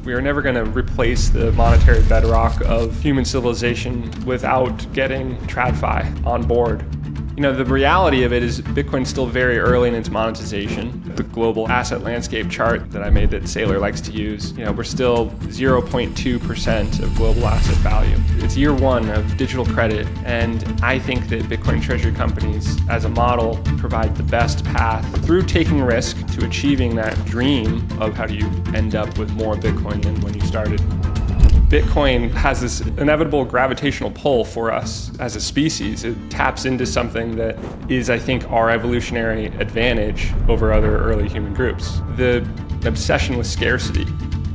We are never going to replace the monetary bedrock of human civilization without getting TradFi on board. You know, the reality of it is Bitcoin's still very early in its monetization. The global asset landscape chart that I made that Saylor likes to use, we're still 0.2% of global asset value. It's year one of digital credit, and I think that Bitcoin Treasury Companies as a model provide the best path through taking risk to achieving that dream of how do you end up with more Bitcoin than when you started. Bitcoin has this inevitable gravitational pull for us as a species. It taps into something that is, I think, our evolutionary advantage over other early human groups. The obsession with scarcity.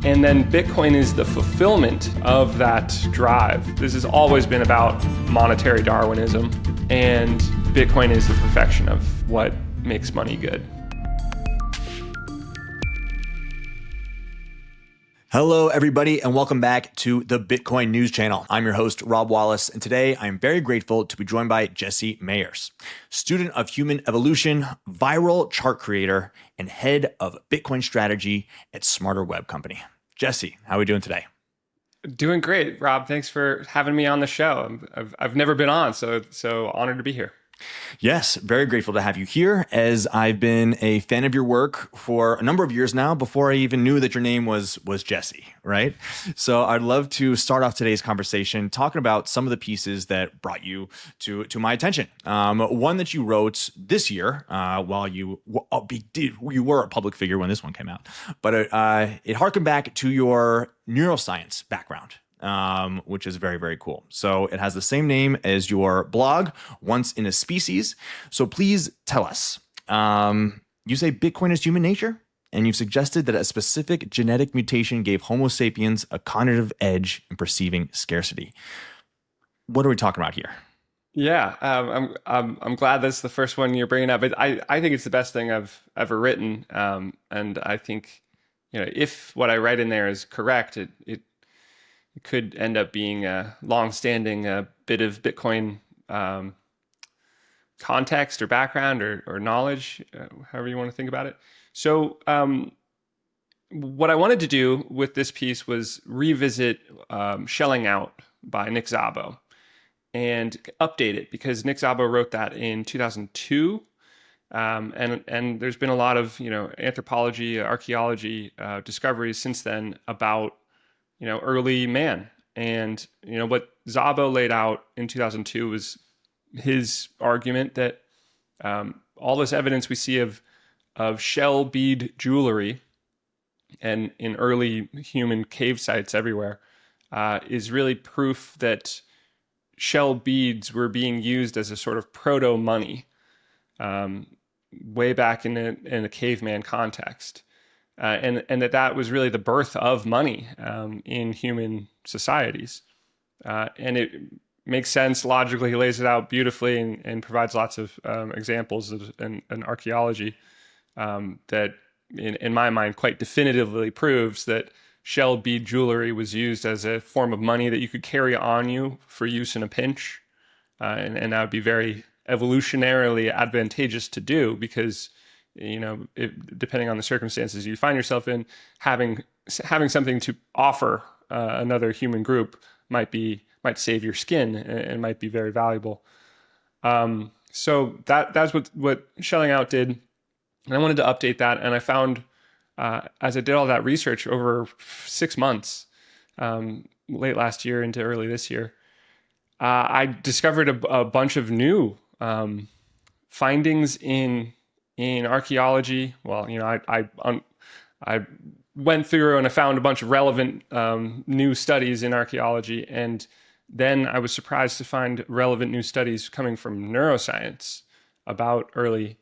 And then Bitcoin is the fulfillment of that drive. This has always been about monetary Darwinism, and Bitcoin is the perfection of what makes money good. Hello, everybody, and welcome back to the Bitcoin News Channel. I'm your host, Rob Wallace, and today I'm very grateful to be joined by Jesse Mayers, student of human evolution, viral chart creator, and head of Bitcoin strategy at SmarterWeb company. Jesse, how are we doing today? Doing great, Rob. Thanks for having me on the show. I've never been on, so honored to be here. Yes, very grateful to have you here, as I've been a fan of your work for a number of years now, before I even knew that your name was Jesse, right? So I'd love to start off today's conversation talking about some of the pieces that brought you to my attention. One that you wrote this year, while you were a public figure when this one came out, but it harkened back to your neuroscience background. Which is very, very cool. So it has the same name as your blog, Once in a Species. So please tell us, you say Bitcoin is human nature, and you've suggested that a specific genetic mutation gave Homo sapiens a cognitive edge in perceiving scarcity. What are we talking about here? Yeah, I'm glad that's the first one you're bringing up. I think it's the best thing I've ever written, and I think if what I write in there is correct, it could end up being a long-standing bit of Bitcoin context or background or knowledge, however you want to think about it. So what I wanted to do with this piece was revisit Shelling Out by Nick Szabo and update it, because Nick Szabo wrote that in 2002. And there's been a lot of anthropology, archaeology discoveries since then about early man. And, what Szabo laid out in 2002 was his argument that all this evidence we see of shell bead jewelry and in early human cave sites everywhere is really proof that shell beads were being used as a sort of proto-money way back in a caveman context. And that was really the birth of money in human societies. And it makes sense logically. He lays it out beautifully and provides lots of examples and archaeology that, in my mind, quite definitively proves that shell bead jewelry was used as a form of money that you could carry on you for use in a pinch. And that would be very evolutionarily advantageous to do, because depending on the circumstances you find yourself in, having something to offer another human group might save your skin and might be very valuable. So that's what Shelling Out did, and I wanted to update that. And I found, as I did all that research over 6 months, late last year into early this year, I discovered a bunch of new findings in archaeology. Well, I went through and I found a bunch of relevant new studies in archaeology, and then I was surprised to find relevant new studies coming from neuroscience about early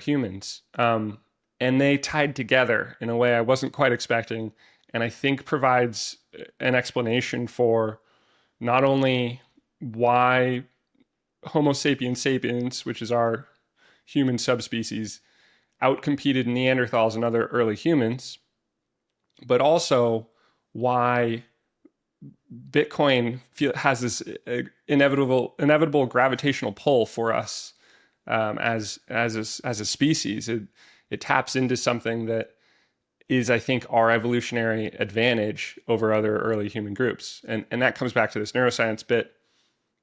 humans, and they tied together in a way I wasn't quite expecting, and I think provides an explanation for not only why Homo sapiens sapiens, which is our human subspecies, outcompeted Neanderthals and other early humans, but also why Bitcoin has this inevitable gravitational pull for us as a species. It taps into something that is, I think, our evolutionary advantage over other early human groups. And that comes back to this neuroscience bit.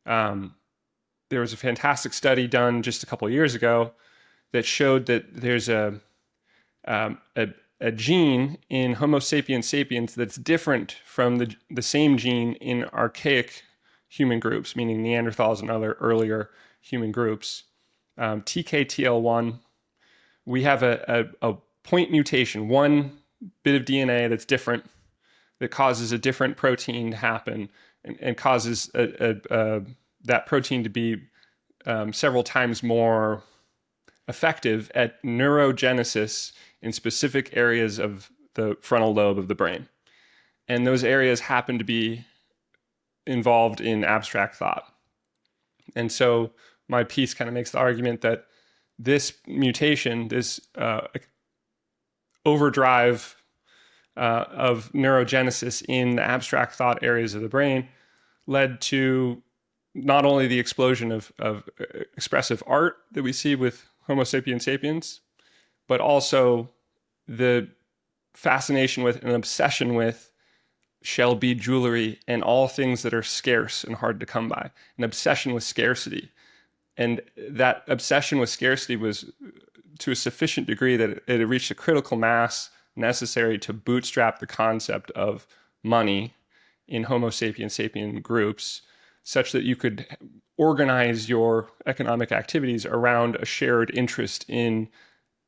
There was a fantastic study done just a couple of years ago that showed that there's a gene in Homo sapiens sapiens that's different from the same gene in archaic human groups, meaning Neanderthals and other earlier human groups. TKTL1, we have a point mutation, one bit of DNA that's different, that causes a different protein to happen and causes that protein to be several times more effective at neurogenesis in specific areas of the frontal lobe of the brain. And those areas happen to be involved in abstract thought. And so my piece kind of makes the argument that this mutation, this overdrive of neurogenesis in the abstract thought areas of the brain led to not only the explosion of expressive art that we see with Homo sapiens sapiens, but also the fascination with and obsession with shell bead jewelry and all things that are scarce and hard to come by, an obsession with scarcity. And that obsession with scarcity was to a sufficient degree that it had reached a critical mass necessary to bootstrap the concept of money in Homo sapiens sapien groups, such that you could organize your economic activities around a shared interest in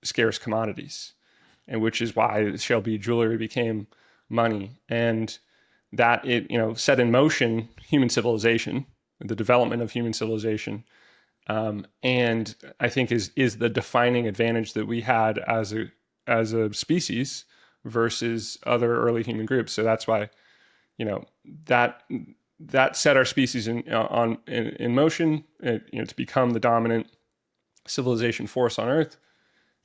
scarce commodities, and which is why shell bead jewelry became money. And that it, set in motion human civilization, the development of human civilization. And I think is the defining advantage that we had as a species versus other early human groups. So that's why, that set our species in motion, to become the dominant civilization force on Earth.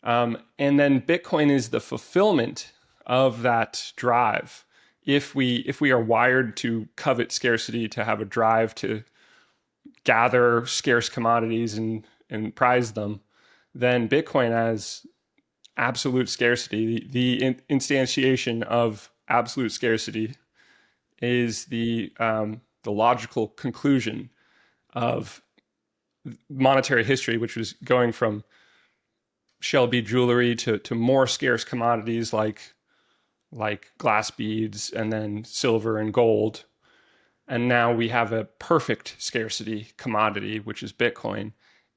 And then Bitcoin is the fulfillment of that drive. If we are wired to covet scarcity, to have a drive to gather scarce commodities and prize them, then Bitcoin as absolute scarcity, the instantiation of absolute scarcity, is the logical conclusion of monetary history, which was going from shell bead jewelry to more scarce commodities like glass beads and then silver and gold. And now we have a perfect scarcity commodity, which is Bitcoin.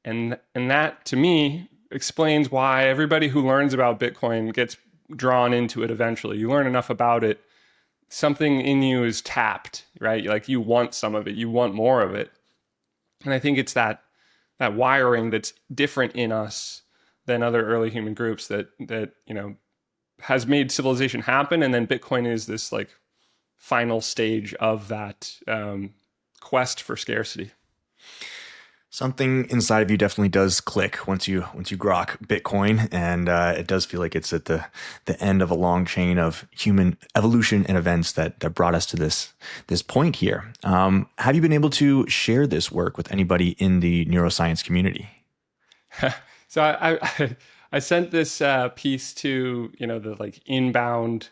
And that, to me, explains why everybody who learns about Bitcoin gets drawn into it eventually. You learn enough about it, something in you is tapped, right? Like you want some of it, you want more of it. And I think it's that wiring that's different in us than other early human groups that has made civilization happen. And then Bitcoin is this like final stage of that quest for scarcity. Something inside of you definitely does click once you grok Bitcoin, and it does feel like it's at the end of a long chain of human evolution and events that brought us to this point here. Have you been able to share this work with anybody in the neuroscience community? So I sent this piece to the like inbound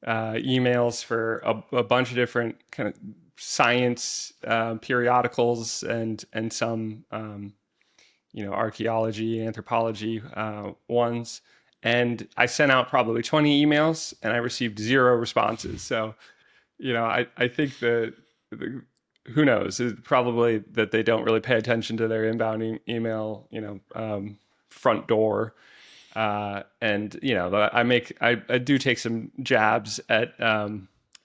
emails for a bunch of different kind of science periodicals and some archaeology, anthropology ones, and I sent out probably 20 emails and I received 0 responses. So I think that who knows, it's probably that they don't really pay attention to their inbound email front door. And I do take some jabs at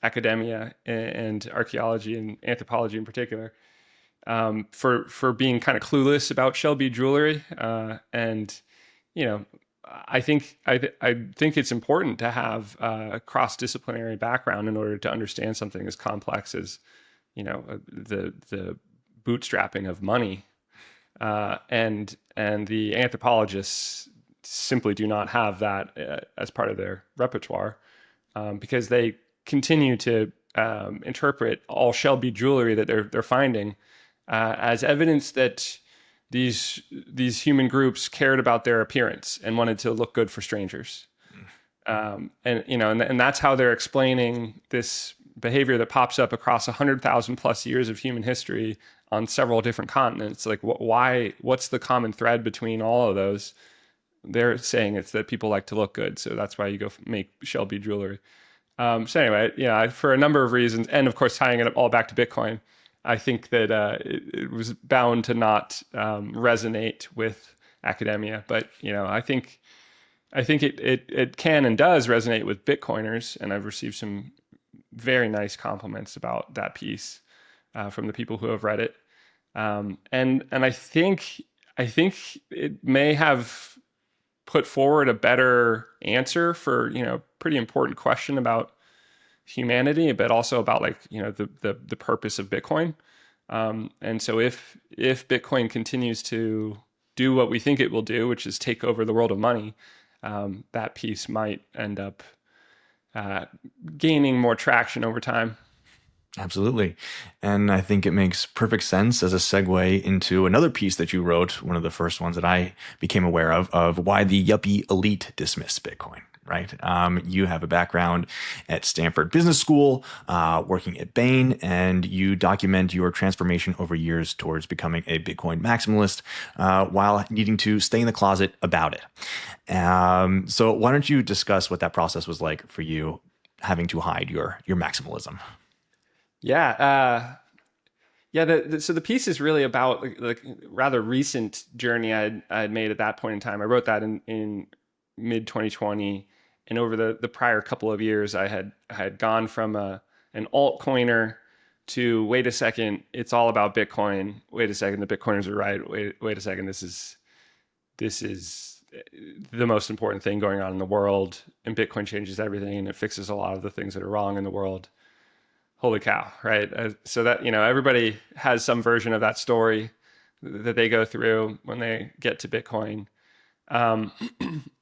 academia and archaeology and anthropology in particular, for being kind of clueless about shell bead jewelry. And I think it's important to have a cross-disciplinary background in order to understand something as complex as the bootstrapping of money. And the anthropologists simply do not have that as part of their repertoire, because they continue to interpret all shell bead jewelry that they're finding as evidence that these human groups cared about their appearance and wanted to look good for strangers. And that's how they're explaining this behavior that pops up across 100,000 plus years of human history on several different continents. Like, why? What's the common thread between all of those? They're saying it's that people like to look good, so that's why you go make Shelby jewelry. So anyway, yeah, for a number of reasons, and of course tying it all back to Bitcoin, I think that it was bound to not resonate with academia. But I think it can and does resonate with Bitcoiners, and I've received some very nice compliments about that piece from the people who have read it. And I think it may have put forward a better answer for pretty important question about humanity, but also about like the purpose of Bitcoin. And so if Bitcoin continues to do what we think it will do, which is take over the world of money, that piece might end up gaining more traction over time. Absolutely. And I think it makes perfect sense as a segue into another piece that you wrote, one of the first ones that I became aware of why the yuppie elite dismiss Bitcoin. Right. You have a background at Stanford Business School, working at Bain, and you document your transformation over years towards becoming a Bitcoin maximalist while needing to stay in the closet about it. So why don't you discuss what that process was like for you, having to hide your maximalism? Yeah. Yeah. So the piece is really about like rather recent journey I'd made at that point in time. I wrote that in mid 2020, and over the prior couple of years, I had gone from an altcoiner to wait a second, it's all about Bitcoin. Wait a second, the Bitcoiners are right. Wait a second, this is the most important thing going on in the world, and Bitcoin changes everything, and it fixes a lot of the things that are wrong in the world. Holy cow, right? So that everybody has some version of that story that they go through when they get to Bitcoin, um,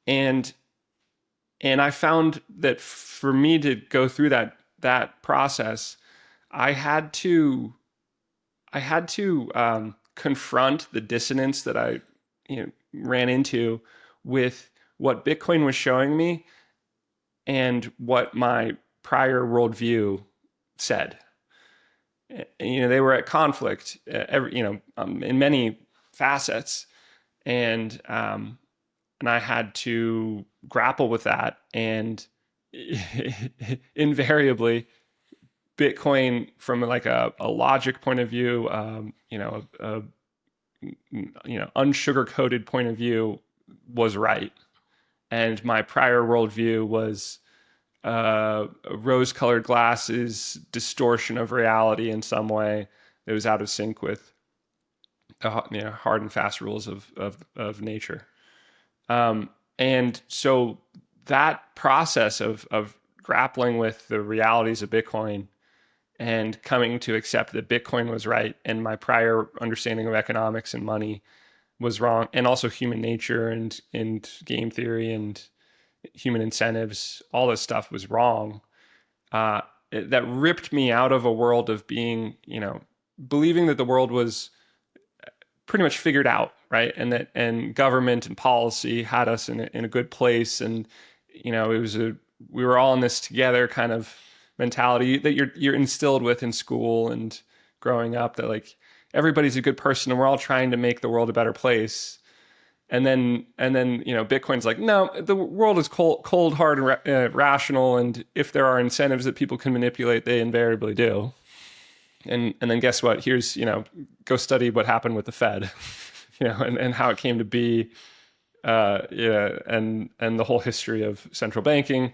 and I found that for me to go through that process, I had to confront the dissonance that I ran into with what Bitcoin was showing me and what my prior worldview said. They were at conflict, in many facets, and I had to grapple with that. And invariably, Bitcoin, from like a logic point of view, unsugar coated point of view, was right, and my prior worldview was rose-colored glasses distortion of reality in some way that was out of sync with hard and fast rules of nature. And so that process of grappling with the realities of Bitcoin and coming to accept that Bitcoin was right and my prior understanding of economics and money was wrong, and also human nature and game theory and human incentives, all this stuff was wrong. That ripped me out of a world of being, believing that the world was pretty much figured out, right? And government and policy had us in a good place, and we were all in this together kind of mentality that you're instilled with in school and growing up, that like everybody's a good person and we're all trying to make the world a better place. And then Bitcoin's like, no, the world is cold, hard, and rational, and if there are incentives that people can manipulate, they invariably do. And then guess what? Here's go study what happened with the Fed, and how it came to be, and the whole history of central banking,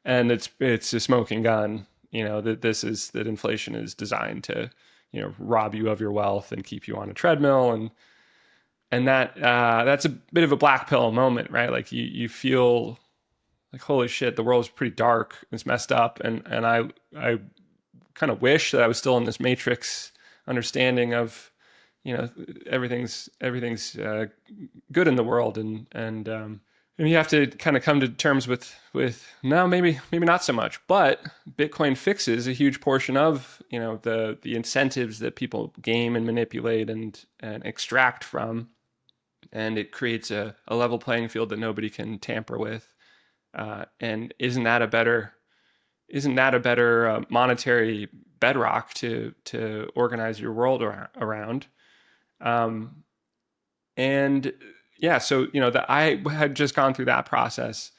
and it's a smoking gun. That inflation is designed to rob you of your wealth and keep you on a treadmill, and that's a bit of a black pill moment, right? Like you feel like, holy shit, the world's pretty dark, it's messed up, and I kind of wish that I was still in this matrix understanding of everything's good in the world, and you have to kind of come to terms with no, maybe not so much. But Bitcoin fixes a huge portion of the incentives that people game and manipulate and extract from, and it creates a level playing field that nobody can tamper with. And isn't that a better monetary bedrock to organize your world around? Um, and yeah, so I had just gone through that process,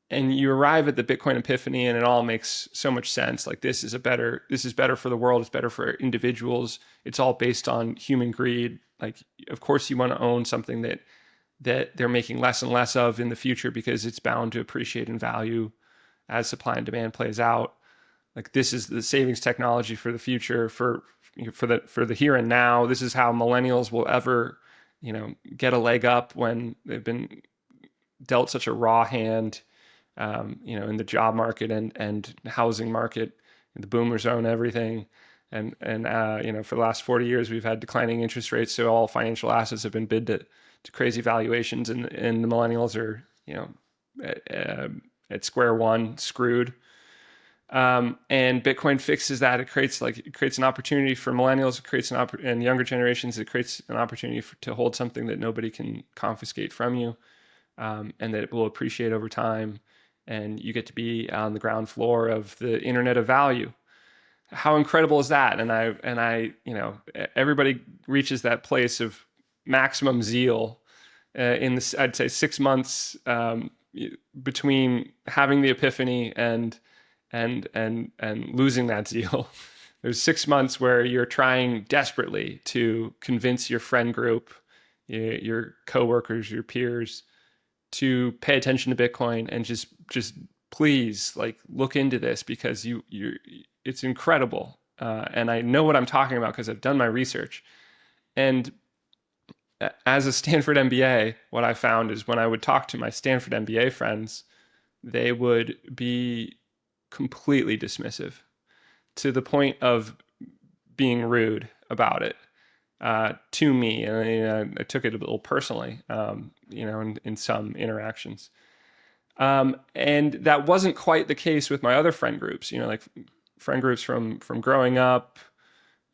and you arrive at the Bitcoin epiphany, and it all makes so much sense. Like this is better for the world. It's better for individuals. It's all based on human greed. Like, of course, you want to own something that they're making less and less of in the future because it's bound to appreciate in value as supply and demand plays out. Like this is the savings technology for the future, for the here and now. This is how millennials will ever, get a leg up when they've been dealt such a raw hand, in the job market and housing market. The boomers own everything. And for the last 40 years, we've had declining interest rates. So all financial assets have been bid to crazy valuations, and the millennials are, at square one, screwed. And Bitcoin fixes that. It creates an opportunity for millennials. It creates and younger generations. It creates an opportunity to hold something that nobody can confiscate from you, and that it will appreciate over time. And you get to be on the ground floor of the internet of value. How incredible is that? And I, everybody reaches that place of maximum zeal in this, I'd say 6 months between having the epiphany and losing that zeal. There's 6 months where you're trying desperately to convince your friend group, your coworkers, your peers, to pay attention to Bitcoin and just please look into this, because it's incredible. And I know what I'm talking about because I've done my research. And as a Stanford MBA, what I found is when I would talk to my Stanford MBA friends, they would be completely dismissive to the point of being rude about it to me. And I took it a little personally, in some interactions. And that wasn't quite the case with my other friend groups, like friend groups from growing up,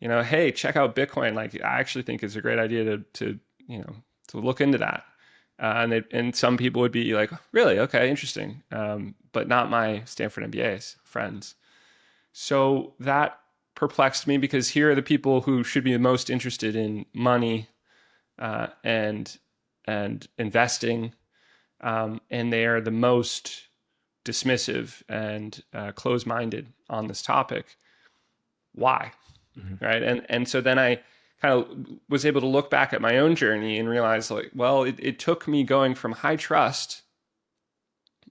hey, check out Bitcoin. Like, I actually think it's a great idea to look into that. And some people would be like, really? Okay, interesting. But not my Stanford MBA's friends. So that perplexed me, because here are the people who should be the most interested in money and investing, and they are the most dismissive and closed-minded on this topic. Why? Mm-hmm. Right? And so then I kind of was able to look back at my own journey and realize, it took me going from high trust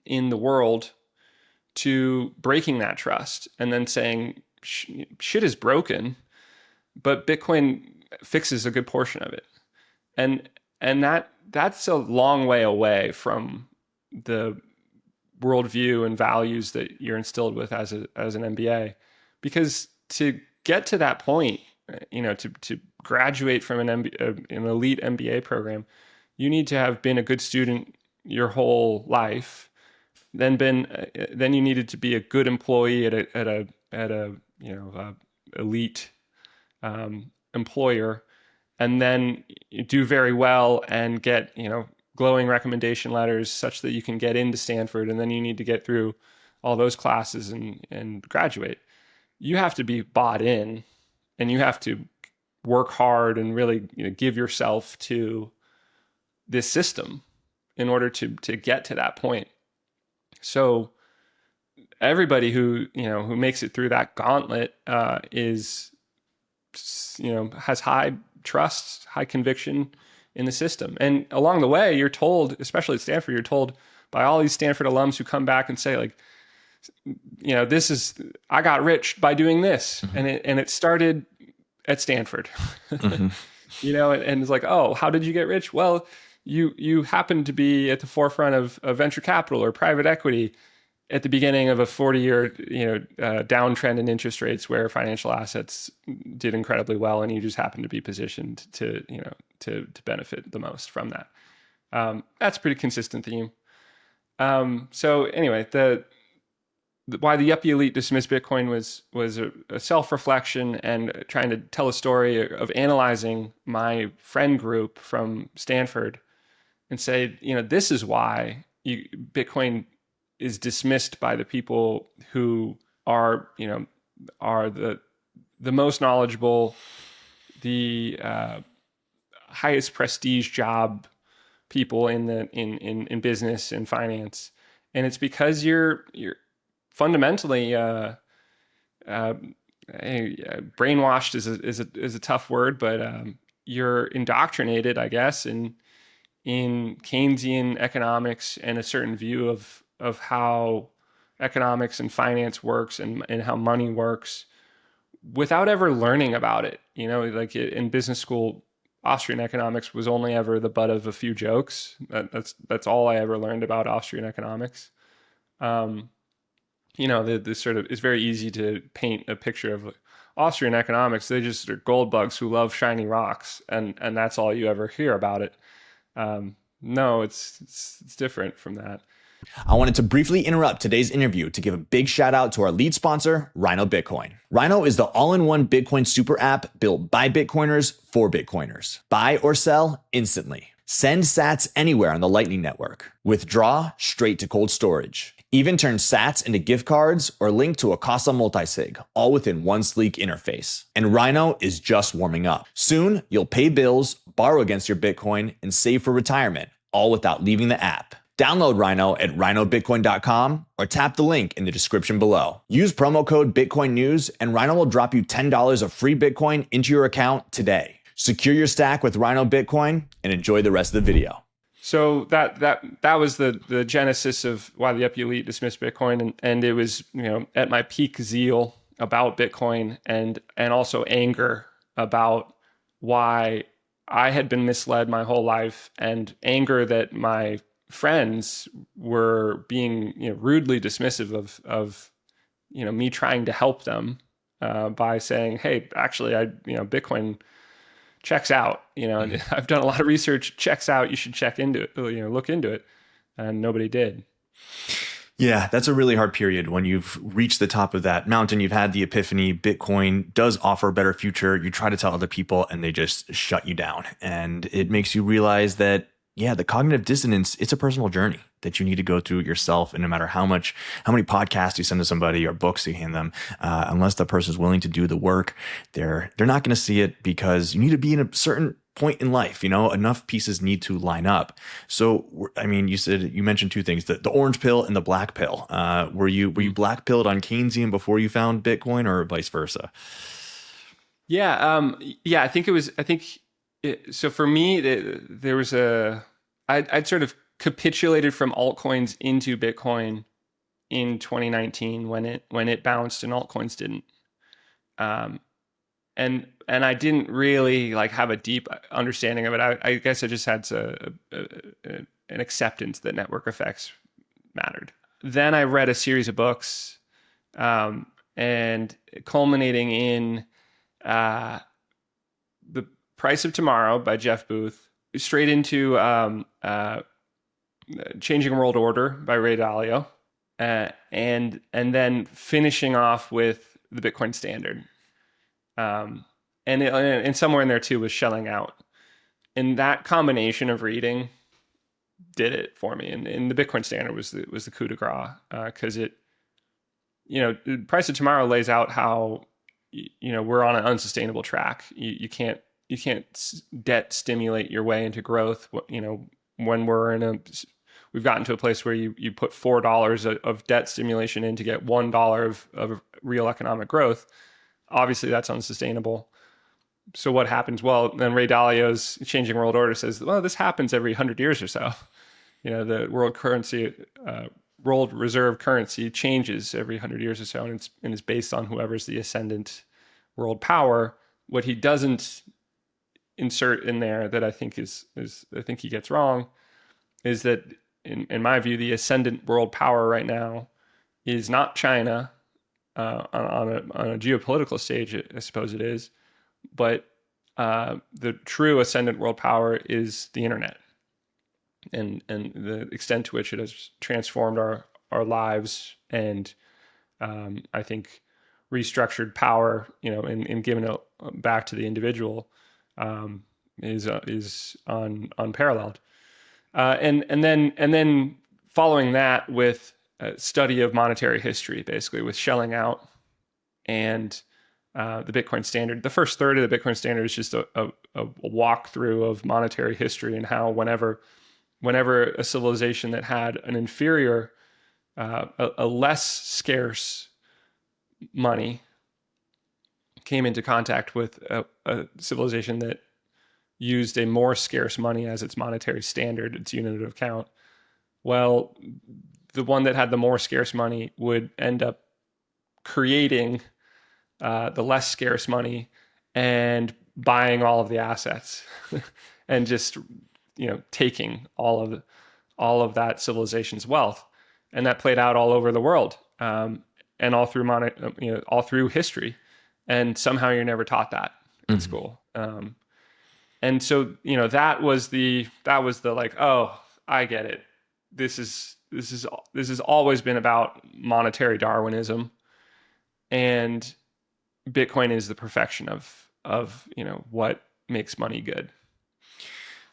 in the world to breaking that trust and then saying, shit is broken, but Bitcoin fixes a good portion of it. And that's a long way away from the worldview and values that you're instilled with as an MBA, because to get to that point, to graduate from an elite MBA program, you need to have been a good student your whole life. Then you needed to be a good employee at a elite employer, and then do very well and get glowing recommendation letters such that you can get into Stanford, and then you need to get through all those classes and graduate. You have to be bought in, and you have to work hard and really give yourself to this system in order to get to that point. So everybody who makes it through that gauntlet has high trust, high conviction in the system. And along the way, you're told, especially at Stanford, you're told by all these Stanford alums who come back and say, I got rich by doing this. Mm-hmm. And it started at Stanford. Mm-hmm. And it's like, oh, how did you get rich? Well, you happen to be at the forefront of venture capital or private equity at the beginning of a 40-year downtrend in interest rates, where financial assets did incredibly well, and you just happen to be positioned to benefit the most from that. That's a pretty consistent theme. So anyway, why the yuppie elite dismissed Bitcoin was a self-reflection and trying to tell a story of analyzing my friend group from Stanford and say, this is why Bitcoin is dismissed by the people who are, are the most knowledgeable, the highest prestige job people in business and finance, and it's because you're fundamentally brainwashed is a tough word, but you're indoctrinated, I guess, in Keynesian economics and a certain view of how economics and finance works and how money works without ever learning about it. Like in business school, Austrian economics was only ever the butt of a few jokes. That's all I ever learned about Austrian economics. The sort of, it's very easy to paint a picture of Austrian economics. They just are gold bugs who love shiny rocks, and that's all you ever hear about it. No, it's different from that. I wanted to briefly interrupt today's interview to give a big shout out to our lead sponsor, Rhino Bitcoin. Rhino is the all-in-one Bitcoin super app built by Bitcoiners for Bitcoiners. Buy or sell instantly. Send sats anywhere on the Lightning Network. Withdraw straight to cold storage. Even turn sats into gift cards or link to a Casa multisig, all within one sleek interface. And Rhino is just warming up. Soon, you'll pay bills, borrow against your Bitcoin, and save for retirement, all without leaving the app. Download Rhino at rhinobitcoin.com or tap the link in the description below. Use promo code BitcoinNews and Rhino will drop you $10 of free Bitcoin into your account today. Secure your stack with Rhino Bitcoin and enjoy the rest of the video. So that was the genesis of why the elite dismissed Bitcoin, and it was at my peak zeal about Bitcoin and also anger about why I had been misled my whole life, and anger that my friends were being rudely dismissive of me trying to help them by saying, hey, actually Bitcoin checks out, and I've done a lot of research, checks out, you should check into it, look into it. And nobody did. Yeah, that's a really hard period when you've reached the top of that mountain. You've had the epiphany. Bitcoin does offer a better future. You try to tell other people and they just shut you down. And it makes you realize that, yeah, the cognitive dissonance, it's a personal journey that you need to go through yourself. And no matter how many podcasts you send to somebody or books you hand them, unless the person is willing to do the work, they're not going to see it, because you need to be in a certain point in life. Enough pieces need to line up. So, I mean, you mentioned two things: the orange pill and the black pill. Were you black pilled on Keynesian before you found Bitcoin, or vice versa? Yeah, I think it was. So for me, there was I'd sort of capitulated from altcoins into Bitcoin in 2019 when it bounced and altcoins didn't. And I didn't really have a deep understanding of it. I guess I just had an acceptance that network effects mattered. Then I read a series of books, and culminating in The Price of Tomorrow by Jeff Booth, straight into Changing World Order by Ray Dalio, and then finishing off with the Bitcoin Standard. And somewhere in there too was Shelling Out. And that combination of reading did it for me. And the Bitcoin Standard was the coup de grace, because it, the Price of Tomorrow lays out how we're on an unsustainable track. You can't debt stimulate your way into growth. When we've gotten to a place where you put $4 of debt stimulation in to get $1 of real economic growth. Obviously, that's unsustainable. So what happens? Well, then Ray Dalio's Changing World Order says, well, this happens every 100 years or so. The world reserve currency changes every 100 years or so, and it's based on whoever's the ascendant world power. What he doesn't insert in there that I think I think he gets wrong is that in my view, the ascendant world power right now is not China. On a geopolitical stage, I suppose it is, but the true ascendant world power is the internet, and the extent to which it has transformed our lives, and I think restructured power, and given it back to the individual, is unparalleled. And then following that with study of monetary history, basically, with shelling out and the Bitcoin standard. The first third of the Bitcoin standard is just a walkthrough of monetary history and how whenever a civilization that had an inferior, a less scarce money came into contact with a civilization that used a more scarce money as its monetary standard, its unit of account, well, the one that had the more scarce money would end up creating the less scarce money and buying all of the assets and just taking all of that civilization's wealth, and that played out all over the world, and all through all through history, and somehow you're never taught that in school. And so that was the like, oh, I get it. This has always been about monetary Darwinism, and Bitcoin is the perfection of what makes money good.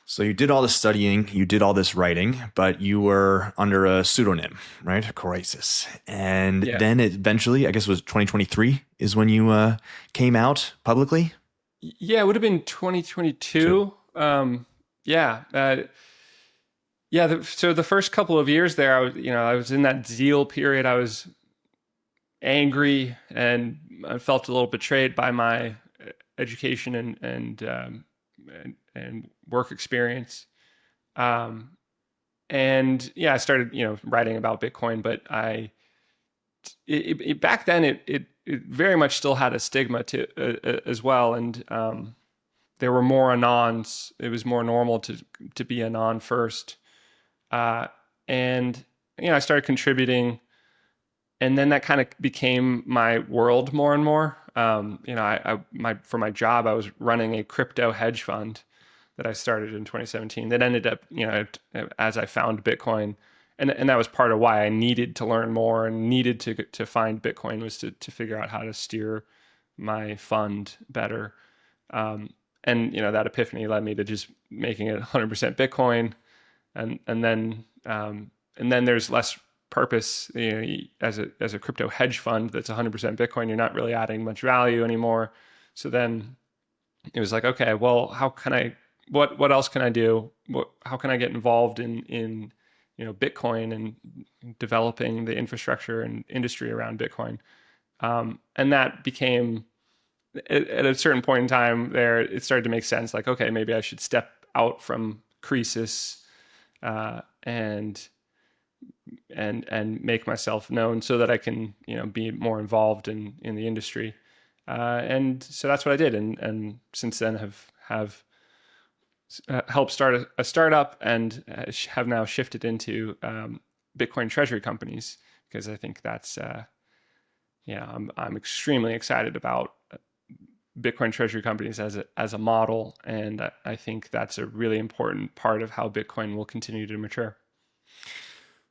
So you did all this studying, you did all this writing, but you were under a pseudonym, right? Crisis. And then eventually, I guess it was 2023 is when you came out publicly? Yeah, it would have been 2022. So the first couple of years there, I was in that zeal period. I was angry and I felt a little betrayed by my education and work experience. I started, writing about Bitcoin, but back then it very much still had a stigma to as well. And there were more anons. It was more normal to be anon first. I started contributing, and then that kind of became my world more and more. For my job, I was running a crypto hedge fund that I started in 2017 that ended up, as I found Bitcoin, and that was part of why I needed to learn more and needed to find Bitcoin, was to figure out how to steer my fund better. That epiphany led me to just making it 100% Bitcoin, and then there's less purpose, as a crypto hedge fund that's 100% Bitcoin. You're not really adding much value anymore. So then it was like, okay, well, how can I? What else can I do? How can I get involved in Bitcoin and developing the infrastructure and industry around Bitcoin? And that became, at a certain point in time there, it started to make sense. Like, okay, maybe I should step out from Croesus and make myself known so that I can be more involved in the industry. And so that's what I did, and since then have helped start a startup, and have now shifted into Bitcoin treasury companies, because I think that's I'm extremely excited about Bitcoin treasury companies as a model, and I think that's a really important part of how Bitcoin will continue to mature.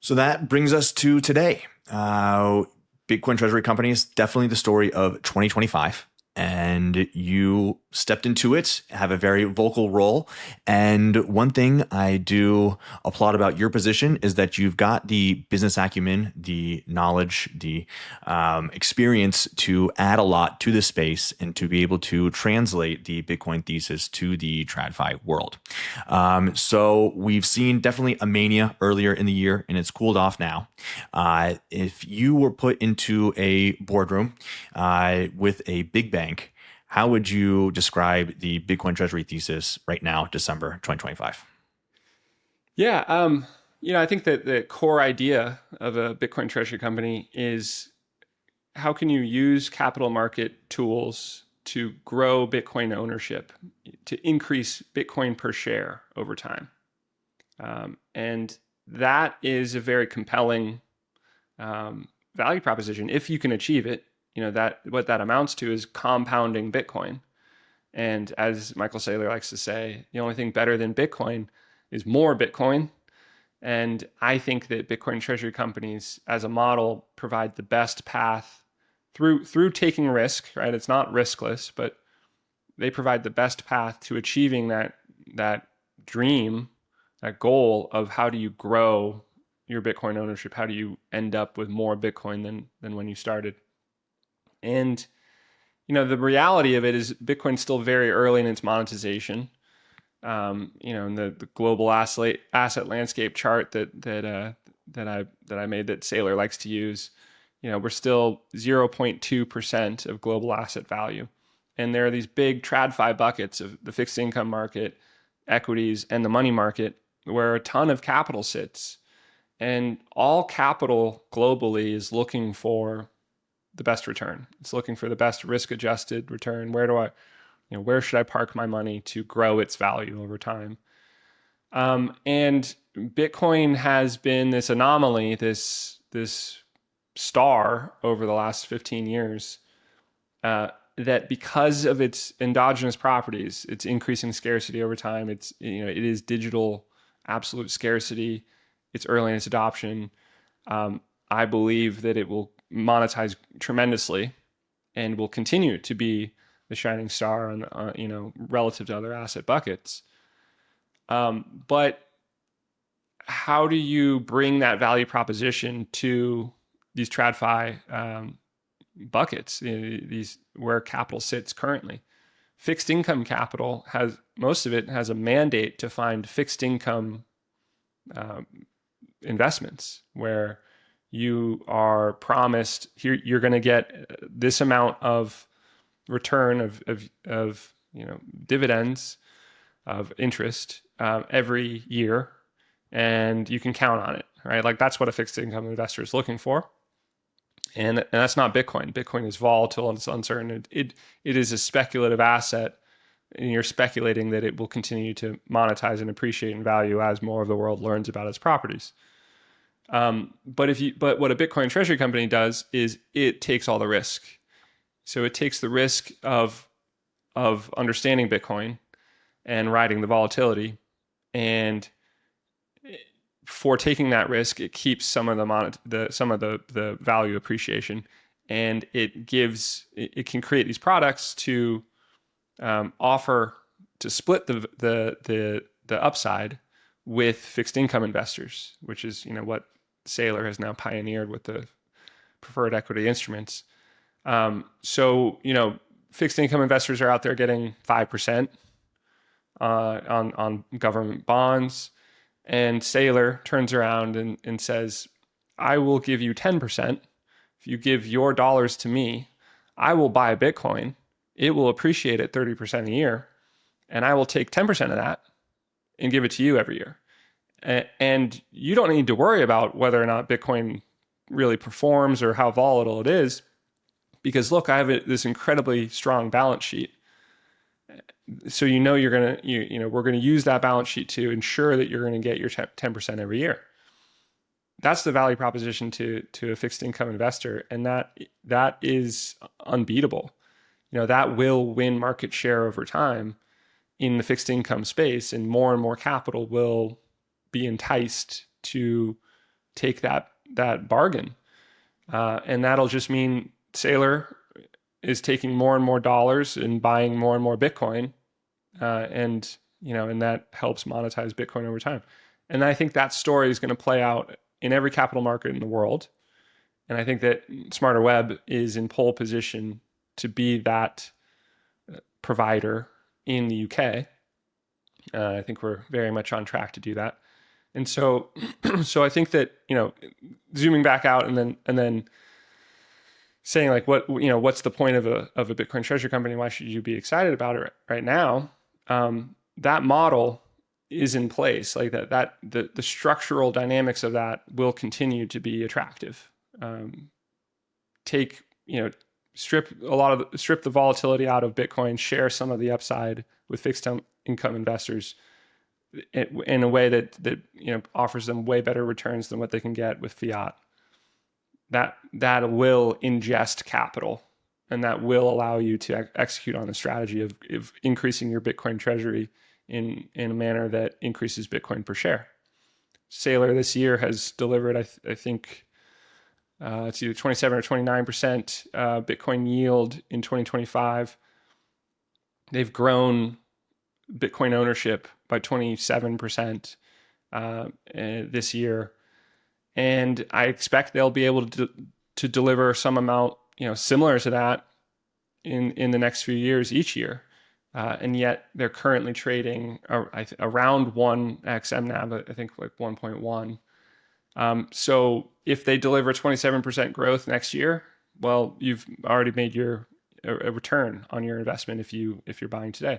So that brings us to today. Bitcoin treasury companies, definitely the story of 2025. And you stepped into it, have a very vocal role. And one thing I do applaud about your position is that you've got the business acumen, the knowledge, the experience to add a lot to the space and to be able to translate the Bitcoin thesis to the TradFi world. So we've seen definitely a mania earlier in the year, and it's cooled off now. If you were put into a boardroom with a big bank, how would you describe the Bitcoin treasury thesis right now, December 2025? Yeah, I think that the core idea of a Bitcoin treasury company is, how can you use capital market tools to grow Bitcoin ownership, to increase Bitcoin per share over time? And that is a very compelling value proposition if you can achieve it. That what that amounts to is compounding Bitcoin. And as Michael Saylor likes to say, the only thing better than Bitcoin is more Bitcoin. And I think that Bitcoin treasury companies as a model provide the best path through taking risk, right? It's not riskless, but they provide the best path to achieving that dream, that goal of how do you grow your Bitcoin ownership? How do you end up with more Bitcoin than when you started? And the reality of it is Bitcoin's still very early in its monetization. In the global asset landscape chart that I made that Saylor likes to use, we're still 0.2% of global asset value. And there are these big TradFi buckets of the fixed income market, equities, and the money market where a ton of capital sits. And all capital globally is looking for the best return. It's looking for the best risk-adjusted return. Where should I park my money to grow its value over time? And Bitcoin has been this anomaly, this star over the last 15 years, that because of its endogenous properties, its increasing scarcity over time, it is digital absolute scarcity, it's early in its adoption. I believe that it will monetize tremendously and will continue to be the shining star on, relative to other asset buckets. But how do you bring that value proposition to these TradFi buckets, these where capital sits currently? Fixed income capital most of it has a mandate to find fixed income investments where you are promised here you're going to get this amount of return of dividends of interest every year, and you can count on it, right? Like that's what a fixed income investor is looking for. And that's not Bitcoin. Bitcoin is volatile and it's uncertain. It is a speculative asset, and you're speculating that it will continue to monetize and appreciate in value as more of the world learns about its properties. But what a Bitcoin Treasury Company does is it takes all the risk. So it takes the risk of understanding Bitcoin and riding the volatility, and for taking that risk, it keeps some of the value appreciation, and it can create these products to offer to split the upside with fixed income investors, which is what Saylor has now pioneered with the preferred equity instruments. So fixed income investors are out there getting 5% on government bonds. And Saylor turns around and says, I will give you 10%. If you give your dollars to me, I will buy Bitcoin. It will appreciate at 30% a year. And I will take 10% of that and give it to you every year. And you don't need to worry about whether or not Bitcoin really performs or how volatile it is, because look, I have this incredibly strong balance sheet. So we're going to use that balance sheet to ensure that you're going to get your 10% every year. That's the value proposition to a fixed income investor, and that is unbeatable. That will win market share over time in the fixed income space, and more capital will be enticed to take that bargain, and that'll just mean Saylor is taking more and more dollars and buying more and more Bitcoin, and that helps monetize Bitcoin over time. And I think that story is going to play out in every capital market in the world. And I think that SmarterWeb is in pole position to be that provider in the UK. I think we're very much on track to do that. And so I think that, zooming back out and then saying like, what's the point of a Bitcoin Treasury Company? Why should you be excited about it right now? That model is in place, like that the structural dynamics of that will continue to be attractive. Strip the volatility out of Bitcoin, share some of the upside with fixed income investors in a way that offers them way better returns than what they can get with fiat. That will ingest capital, and that will allow you to execute on the strategy of increasing your Bitcoin treasury in a manner that increases Bitcoin per share. Saylor this year has delivered, I think, it's either 27 or 29% Bitcoin yield in 2025. They've grown Bitcoin ownership by 27% this year. and I expect they'll be able to deliver some amount, similar to that in the next few years each year. And yet they're currently trading around 1x MNAV, I think like 1.1. So if they deliver 27% growth next year, well, you've already made a return on your investment if you're buying today.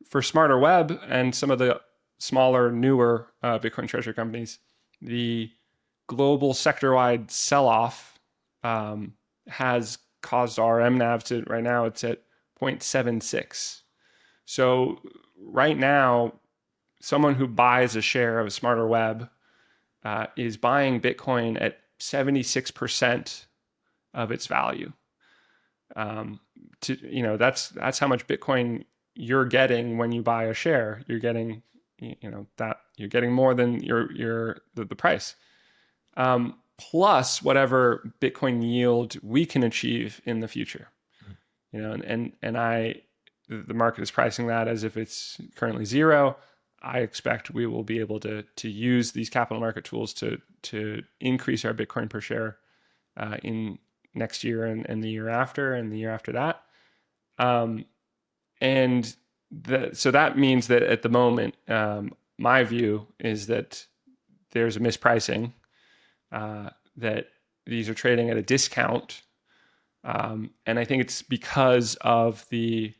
For SmarterWeb and some of the smaller, newer Bitcoin treasury companies, the global sector-wide sell-off has caused our MNAV to, right now it's at 0.76. So right now, someone who buys a share of a SmarterWeb is buying Bitcoin at 76% of its value. That's how much Bitcoin you're getting when you buy a share. You're getting, that you're getting more than the price. Plus whatever Bitcoin yield we can achieve in the future. The market is pricing that as if it's currently zero. I expect we will be able to use these capital market tools to increase our Bitcoin per share in next year and the year after and the year after that. So that means that at the moment, my view is that there's a mispricing, that these are trading at a discount. And I think it's because of the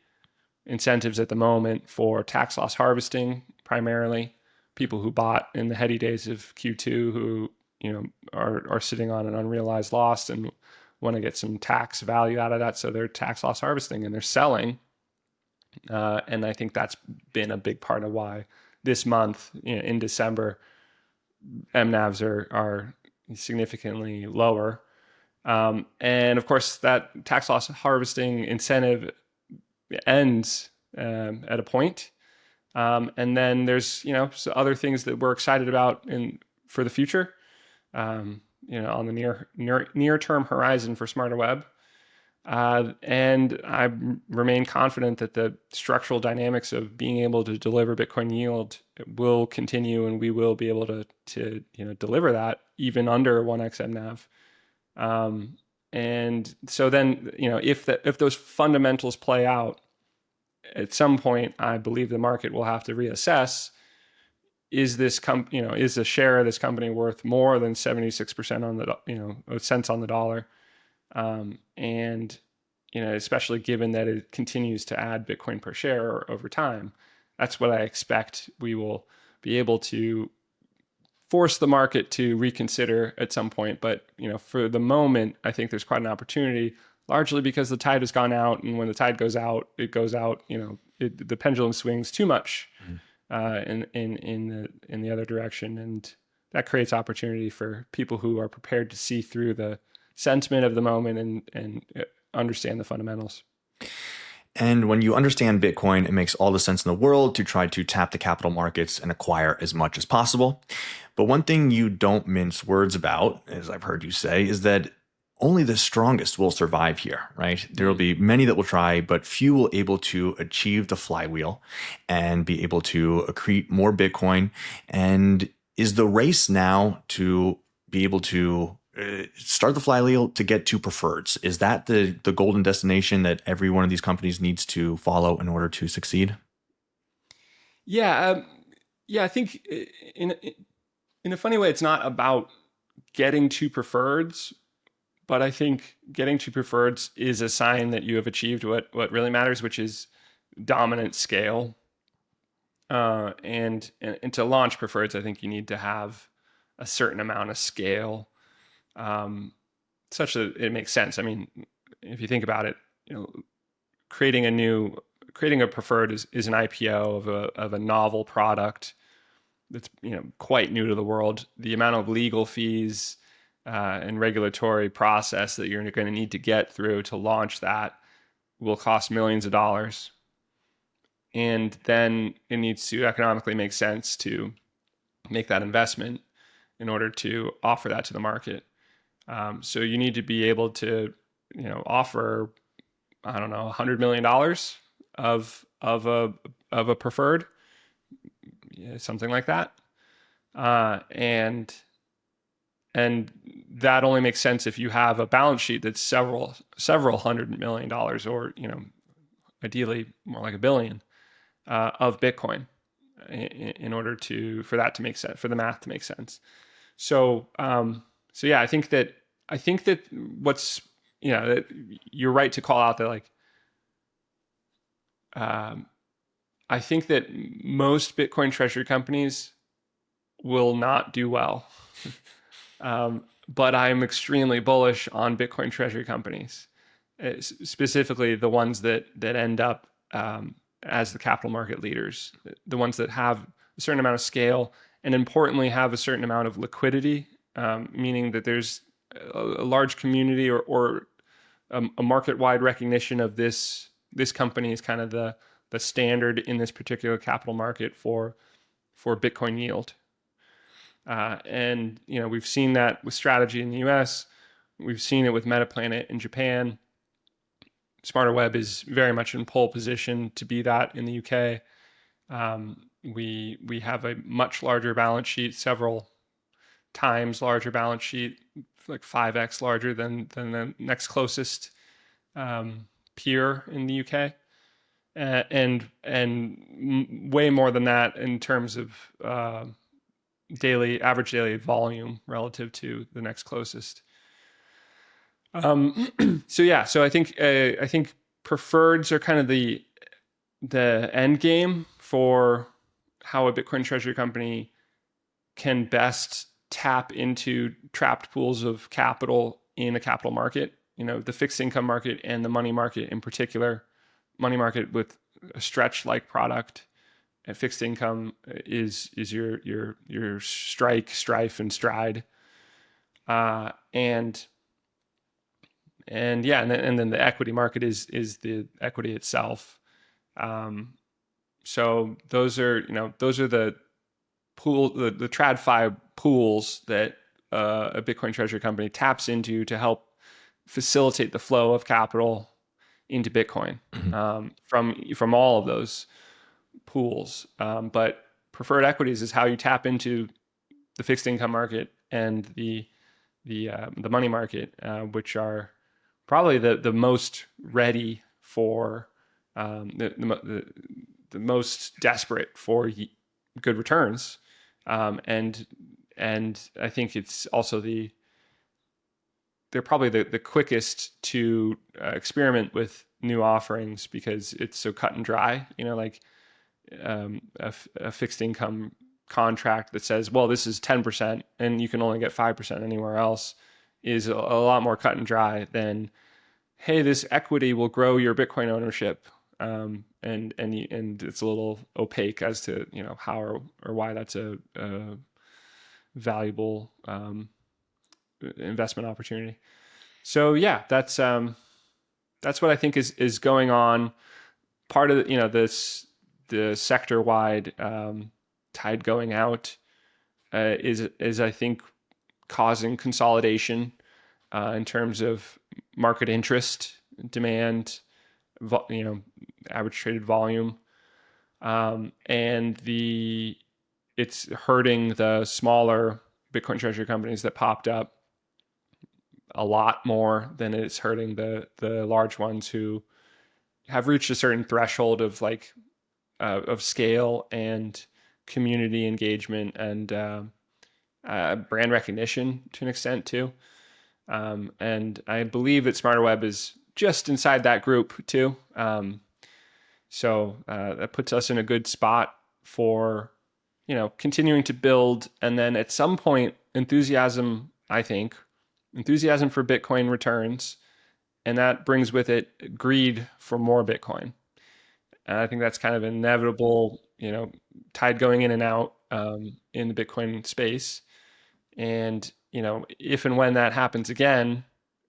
incentives at the moment for tax loss harvesting, primarily people who bought in the heady days of Q2 who are sitting on an unrealized loss and want to get some tax value out of that, so they're tax loss harvesting and they're selling, and I think that's been a big part of why this month, in December, MNAVs are significantly lower, and of course that tax loss harvesting incentive ends at a point. And then there's, other things that we're excited about for the future, on the near term horizon for SmarterWeb. And I remain confident that the structural dynamics of being able to deliver Bitcoin yield will continue, and we will be able to deliver that even under 1x MNAV. And so then, if those fundamentals play out, at some point, I believe the market will have to reassess: is this is the share of this company worth more than 76% on the cents on the dollar? And especially given that it continues to add Bitcoin per share over time, that's what I expect we will be able to force the market to reconsider at some point. But for the moment, I think there's quite an opportunity, largely because the tide has gone out, and when the tide goes out, it goes out. The pendulum swings too much in the other direction, and that creates opportunity for people who are prepared to see through the sentiment of the moment and understand the fundamentals. And when you understand Bitcoin, it makes all the sense in the world to try to tap the capital markets and acquire as much as possible. But one thing you don't mince words about, as I've heard you say, is that only the strongest will survive here, right? There will be many that will try, but few will able to achieve the flywheel and be able to accrete more Bitcoin. And is the race now to be able to start the flywheel to get to preferreds? Is that the golden destination that every one of these companies needs to follow in order to succeed? Yeah, I think in a funny way, it's not about getting to preferreds, but I think getting to preferreds is a sign that you have achieved what really matters, which is dominant scale. And to launch preferreds, I think you need to have a certain amount of scale, such that it makes sense. I mean, if you think about it, creating a preferred is an IPO of a novel product that's quite new to the world. The amount of legal fees and regulatory process that you're going to need to get through to launch that will cost millions of dollars. And then it needs to economically make sense to make that investment in order to offer that to the market. So you need to be able to, offer, I don't know, $100 million of a preferred, something like that. And and that only makes sense if you have a balance sheet that's several $100 million, or ideally more like $1 billion of Bitcoin, in order for that to make sense, for the math to make sense. So yeah, I think that what's that you're right to call out that, like, I think that most Bitcoin treasury companies will not do well. But I'm extremely bullish on Bitcoin treasury companies, specifically the ones that end up as the capital market leaders, the ones that have a certain amount of scale, and importantly have a certain amount of liquidity, meaning that there's a large community or a market-wide recognition of this company is kind of the standard in this particular capital market for Bitcoin yield. And we've seen that with Strategy in the US. We've seen it with Metaplanet in Japan. SmarterWeb is very much in pole position to be that in the UK. We have a much larger balance sheet, several times larger balance sheet, like 5x larger than the next closest peer in the UK, and way more than that in terms of average daily volume relative to the next closest. So I think preferreds are kind of the end game for how a Bitcoin treasury company can best tap into trapped pools of capital in a capital market. The fixed income market and the money market in particular. Money market with a stretch-like product. And fixed income is your strike, strife, and stride, and then the equity market is the equity itself. So those are the TradFi pools that a Bitcoin treasury company taps into to help facilitate the flow of capital into Bitcoin, from all of those pools. But preferred equities is how you tap into the fixed income market and the money market, which are probably the most ready for the most desperate for good returns, and I think it's also they're probably the quickest to experiment with new offerings because it's so cut and dry. Like a fixed income contract that says, well, this is 10% and you can only get 5% anywhere else, is a lot more cut and dry than, hey, this equity will grow your Bitcoin ownership. And it's a little opaque as to how or why that's a valuable investment opportunity. So yeah, that's what I think is going on. Part of the sector-wide tide going out is I think causing consolidation in terms of market interest, demand, average traded volume, and it's hurting the smaller Bitcoin treasury companies that popped up a lot more than it's hurting the large ones who have reached a certain threshold of of scale and community engagement and brand recognition to an extent too. And I believe that SmarterWeb is just inside that group too. So that puts us in a good spot for continuing to build, and then at some point enthusiasm for Bitcoin returns, and that brings with it greed for more Bitcoin. And I think that's kind of inevitable, tide going in and out in the Bitcoin space. And if and when that happens again,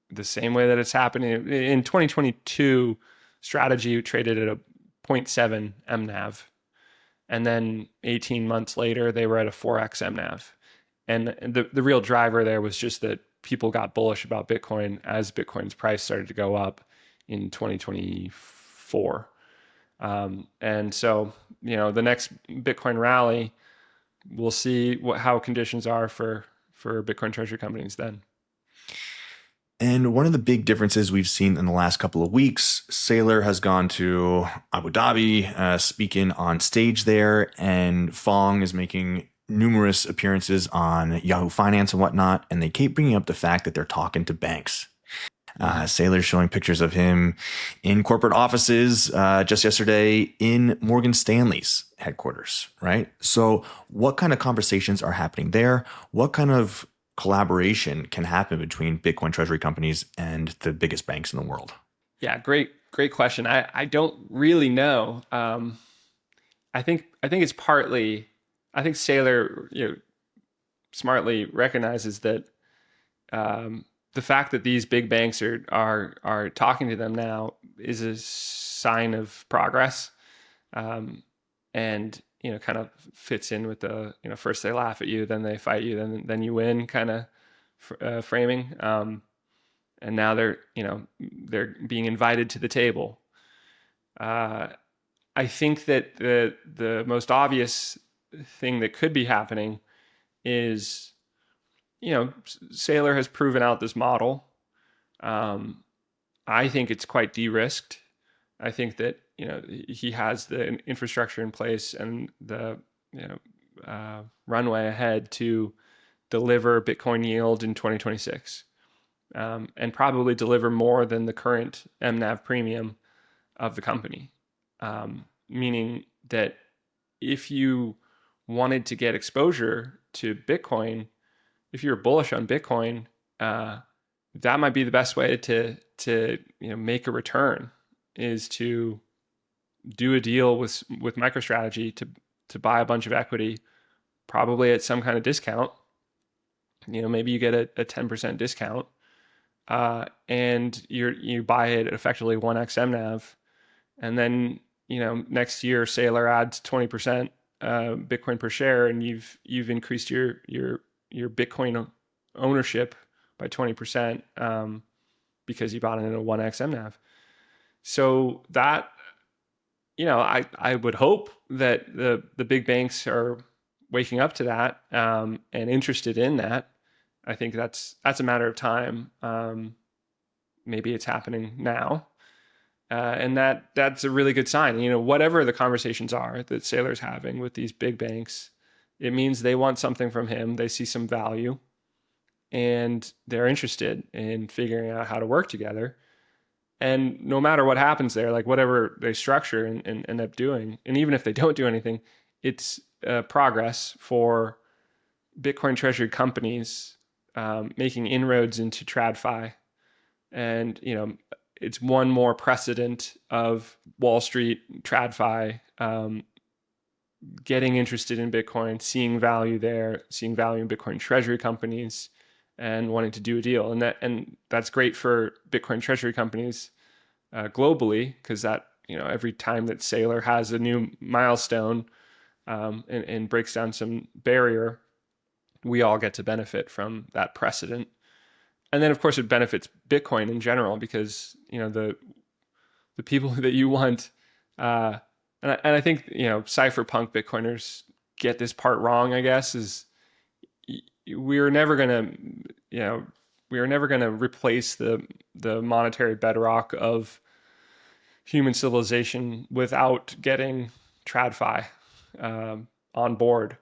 the same way that it's happening in 2022, Strategy traded at a 0.7 MNAV, and then 18 months later they were at a 4x MNAV. And the real driver there was just that people got bullish about Bitcoin as Bitcoin's price started to go up in 2024. And so, the next Bitcoin rally, we'll see how conditions are for for Bitcoin treasury companies then. And one of the big differences we've seen in the last couple of weeks, Saylor has gone to Abu Dhabi, speaking on stage there, and Fong is making numerous appearances on Yahoo Finance and whatnot, and they keep bringing up the fact that they're talking to banks. Saylor's showing pictures of him in corporate offices just yesterday in Morgan Stanley's headquarters, right? So what kind of conversations are happening there? What kind of collaboration can happen between Bitcoin treasury companies and the biggest banks in the world? Yeah, great question. I don't really know. I think it's partly. I think Saylor, smartly recognizes that the fact that these big banks are talking to them now is a sign of progress, and kind of fits in with the first they laugh at you, then they fight you, then you win kind of framing. And now they're being invited to the table. I think that the most obvious thing that could be happening is, Saylor has proven out this model. I think it's quite de-risked. I think that he has the infrastructure in place and the runway ahead to deliver Bitcoin yield in 2026, and probably deliver more than the current MNAV premium of the company. Meaning that if you wanted to get exposure to Bitcoin, if you're bullish on Bitcoin, that might be the best way to make a return, is to do a deal with MicroStrategy to buy a bunch of equity, probably at some kind of discount. Maybe you get a 10% discount, and you buy it at effectively 1x MNAV, and then next year Saylor adds 20% Bitcoin per share, and you've increased your Bitcoin ownership by 20%, because you bought it in a 1x MNAV. So that, I would hope that the big banks are waking up to that, and interested in that. I think that's a matter of time. Maybe it's happening now. And that's a really good sign. Whatever the conversations are that Saylor's having with these big banks, it means they want something from him. They see some value, and they're interested in figuring out how to work together. And no matter what happens there, like whatever they structure and end up doing, and even if they don't do anything, it's progress for Bitcoin treasury companies making inroads into TradFi. And, it's one more precedent of Wall Street, TradFi, getting interested in Bitcoin, seeing value there, seeing value in Bitcoin treasury companies, and wanting to do a deal. And that's great for Bitcoin treasury companies globally, because that, every time that Saylor has a new milestone and breaks down some barrier, we all get to benefit from that precedent. And then, of course, it benefits Bitcoin in general, because the people that you want, and I think cypherpunk Bitcoiners get this part wrong, I guess, is we're never gonna replace the monetary bedrock of human civilization without getting TradFi on board.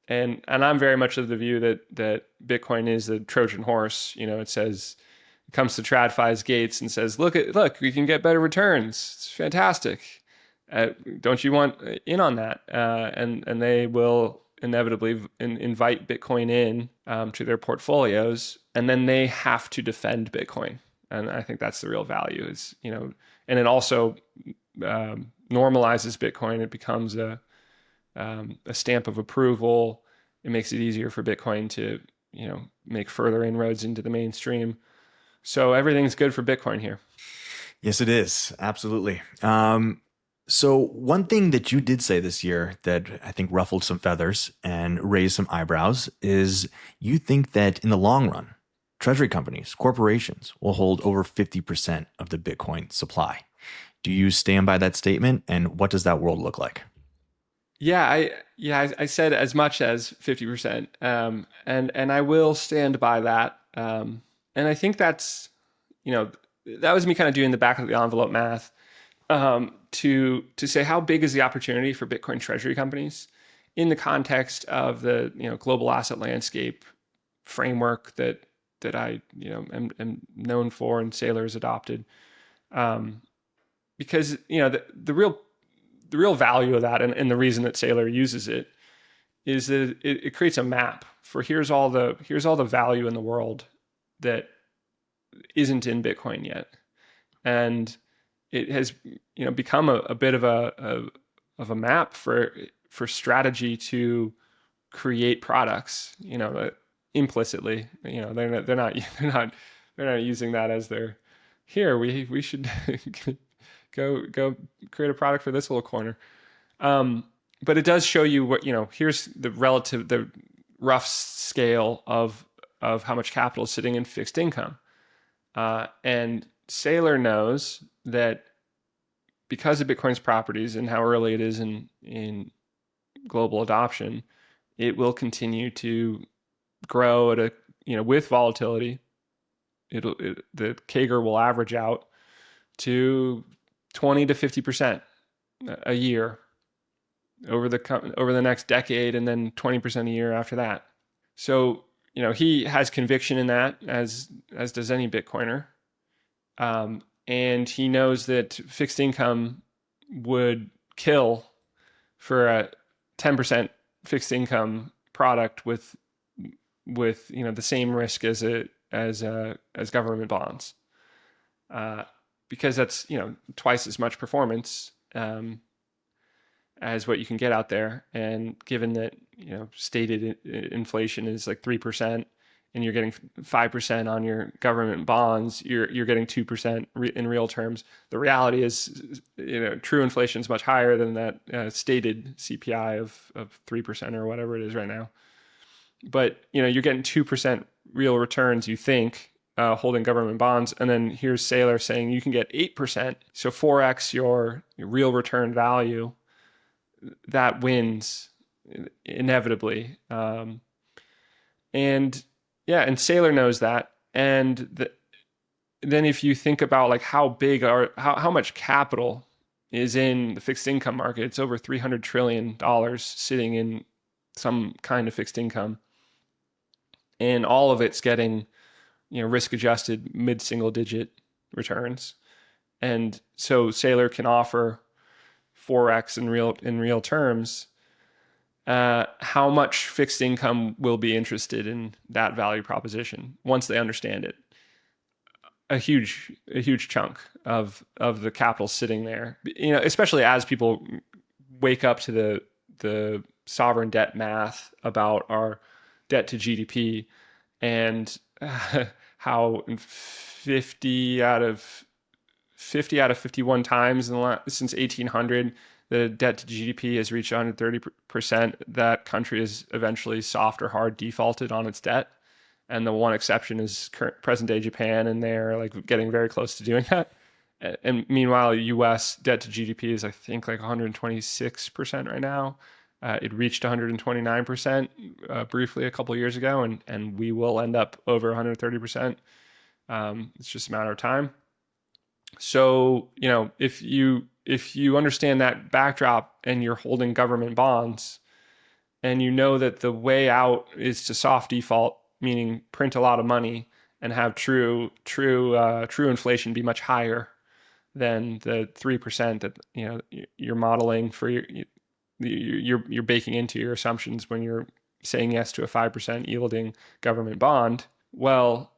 And I'm very much of the view that Bitcoin is the Trojan horse. It comes to TradFi's gates and says, look, we can get better returns. It's fantastic. Don't you want in on that? And they will inevitably invite Bitcoin in to their portfolios, and then they have to defend Bitcoin. And I think that's the real value, is, and it also normalizes Bitcoin. It becomes a stamp of approval. It makes it easier for Bitcoin to, make further inroads into the mainstream. So everything's good for Bitcoin here. Yes, it is. Absolutely. So one thing that you did say this year that I think ruffled some feathers and raised some eyebrows is you think that in the long run, treasury companies, corporations will hold over 50% of the Bitcoin supply. Do you stand by that statement? And what does that world look like? I said as much as 50%. And I will stand by that. And I think that's, you know, that was me kind of doing the back of the envelope math, to say how big is the opportunity for Bitcoin treasury companies in the context of the, global asset landscape framework that I, am known for and Saylor has adopted. Um, because, the real value of that, and the reason that Saylor uses it, is that it creates a map for here's all the value in the world that isn't in Bitcoin yet, and it has become a bit of a map for strategy to create products. Implicitly, they're not using that as their here we should go create a product for this little corner. But it does show you what, here's the rough scale of how much capital is sitting in fixed income. And Saylor knows that because of Bitcoin's properties and how early it is in global adoption, it will continue to grow at with volatility. The CAGR will average out to 20 to 50% a year over the next decade, and then 20% a year after that. So, he has conviction in that, as does any Bitcoiner. And he knows that fixed income would kill for a 10% fixed income product with the same risk as government bonds, because that's twice as much performance as what you can get out there. And given that stated inflation is like 3%, and you're getting 5% on your government bonds, you're getting 2% in real terms. The reality is, true inflation is much higher than that stated CPI of 3% or whatever it is right now. But you're getting 2% real returns, you think, holding government bonds, and then here's Saylor saying you can get 8%, so 4x your real return value. That wins inevitably. And Saylor knows that. And then if you think about like how much capital is in the fixed income market, it's over $300 trillion sitting in some kind of fixed income, and all of it's getting risk adjusted mid-single digit returns. And so Saylor can offer 4x in real terms. How much fixed income will be interested in that value proposition once they understand it? A huge chunk of the capital sitting there, especially as people wake up to the sovereign debt math about our debt to GDP, and how 50 out of 51 times since 1800, the debt to GDP has reached 130%. That country is eventually soft or hard defaulted on its debt. And the one exception is present day Japan, and they're like getting very close to doing that. And meanwhile, US debt to GDP is, I think, like 126% right now. It reached 129% briefly a couple of years ago, and we will end up over 130%. It's just a matter of time. So, if you understand that backdrop and you're holding government bonds, and that the way out is to soft default, meaning print a lot of money and have true inflation be much higher than the 3% that you're modeling for you're baking into your assumptions when you're saying yes to a 5% yielding government bond. Well,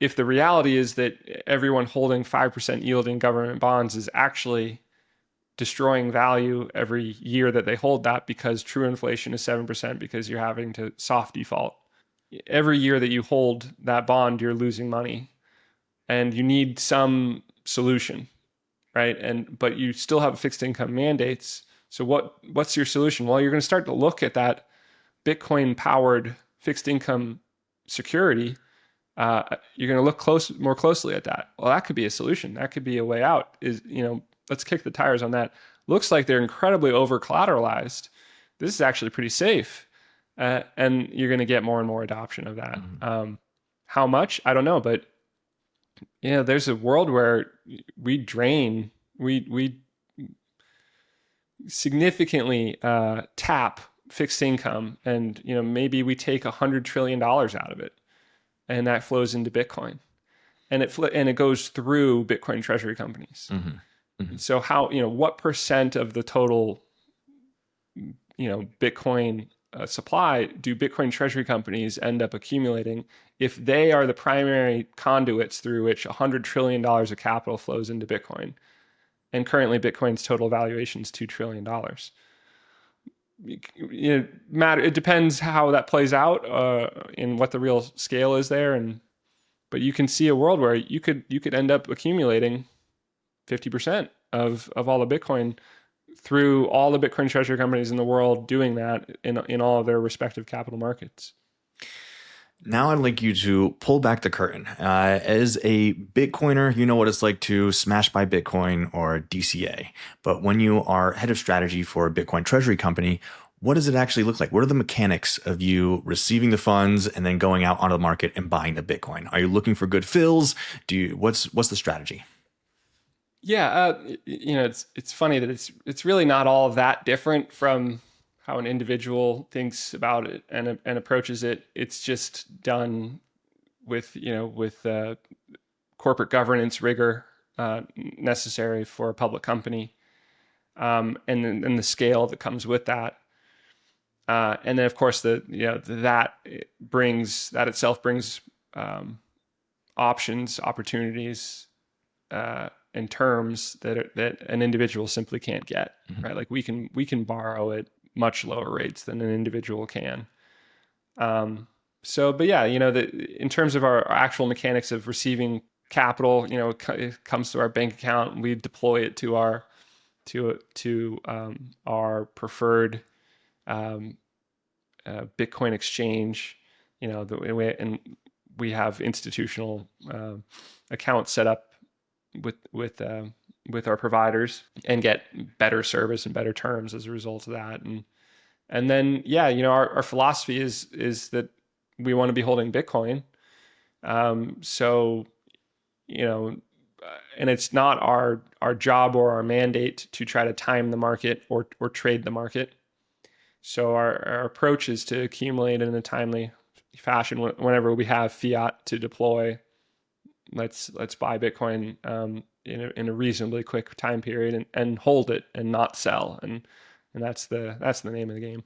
if the reality is that everyone holding 5% yielding government bonds is actually destroying value every year that they hold that, because true inflation is 7%, because you're having to soft default. Every year that you hold that bond, you're losing money, and you need some solution, right? But you still have fixed income mandates. So what's your solution? Well, you're going to start to look at that Bitcoin powered fixed income security. You're going to look more closely at that. Well, that could be a solution. That could be a way out. Let's kick the tires on that. looks like they're incredibly over collateralized. This is actually pretty safe. And you're going to get more and more adoption of that. How much? I don't know, but there's a world where we significantly tap fixed income, and maybe we take $100 trillion out of it, and that flows into Bitcoin, and it goes through Bitcoin treasury companies. So what percent of the total Bitcoin supply do Bitcoin treasury companies end up accumulating if they are the primary conduits through which $100 trillion of capital flows into Bitcoin? And currently Bitcoin's total valuation is $2 trillion. It depends how that plays out and what the real scale is there. But you can see a world where you could end up accumulating 50% of all the Bitcoin through all the Bitcoin treasury companies in the world doing that in all of their respective capital markets. Now I'd like you to pull back the curtain. As a Bitcoiner, you know what it's like to smash buy Bitcoin or DCA. But when you are head of strategy for a Bitcoin treasury company, what does it actually look like? What are the mechanics of you receiving the funds and then going out onto the market and buying the Bitcoin? Are you looking for good fills? What's the strategy? Yeah, it's funny that it's really not all that different from how an individual thinks about it and approaches it. It's just done with corporate governance rigor necessary for a public company, and the scale that comes with that. And then of course that itself brings options, opportunities, and terms that an individual simply can't get, right? Like we can borrow at much lower rates than an individual can. But yeah, in terms of our actual mechanics of receiving capital, it comes to our bank account, and we deploy it to our preferred Bitcoin exchange, and we have institutional accounts set up with our providers and get better service and better terms as a result of that. And then our philosophy is that we want to be holding Bitcoin. And it's not our job or our mandate to try to time the market or trade the market. So our approach is to accumulate in a timely fashion. Whenever we have fiat to deploy, let's buy Bitcoin in a reasonably quick time period and hold it and not sell. And that's the name of the game.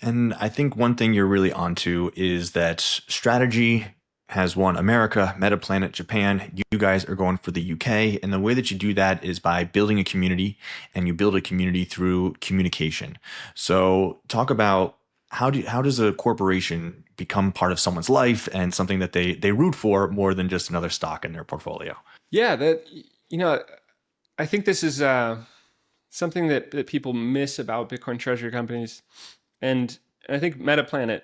And I think one thing you're really onto is that strategy has won America, Metaplanet, Japan. You guys are going for the UK. And the way that you do that is by building a community, and you build a community through communication. So talk about how does a corporation become part of someone's life and something that they root for more than just another stock in their portfolio? Yeah, I think this is something that people miss about Bitcoin treasury companies. And I think Metaplanet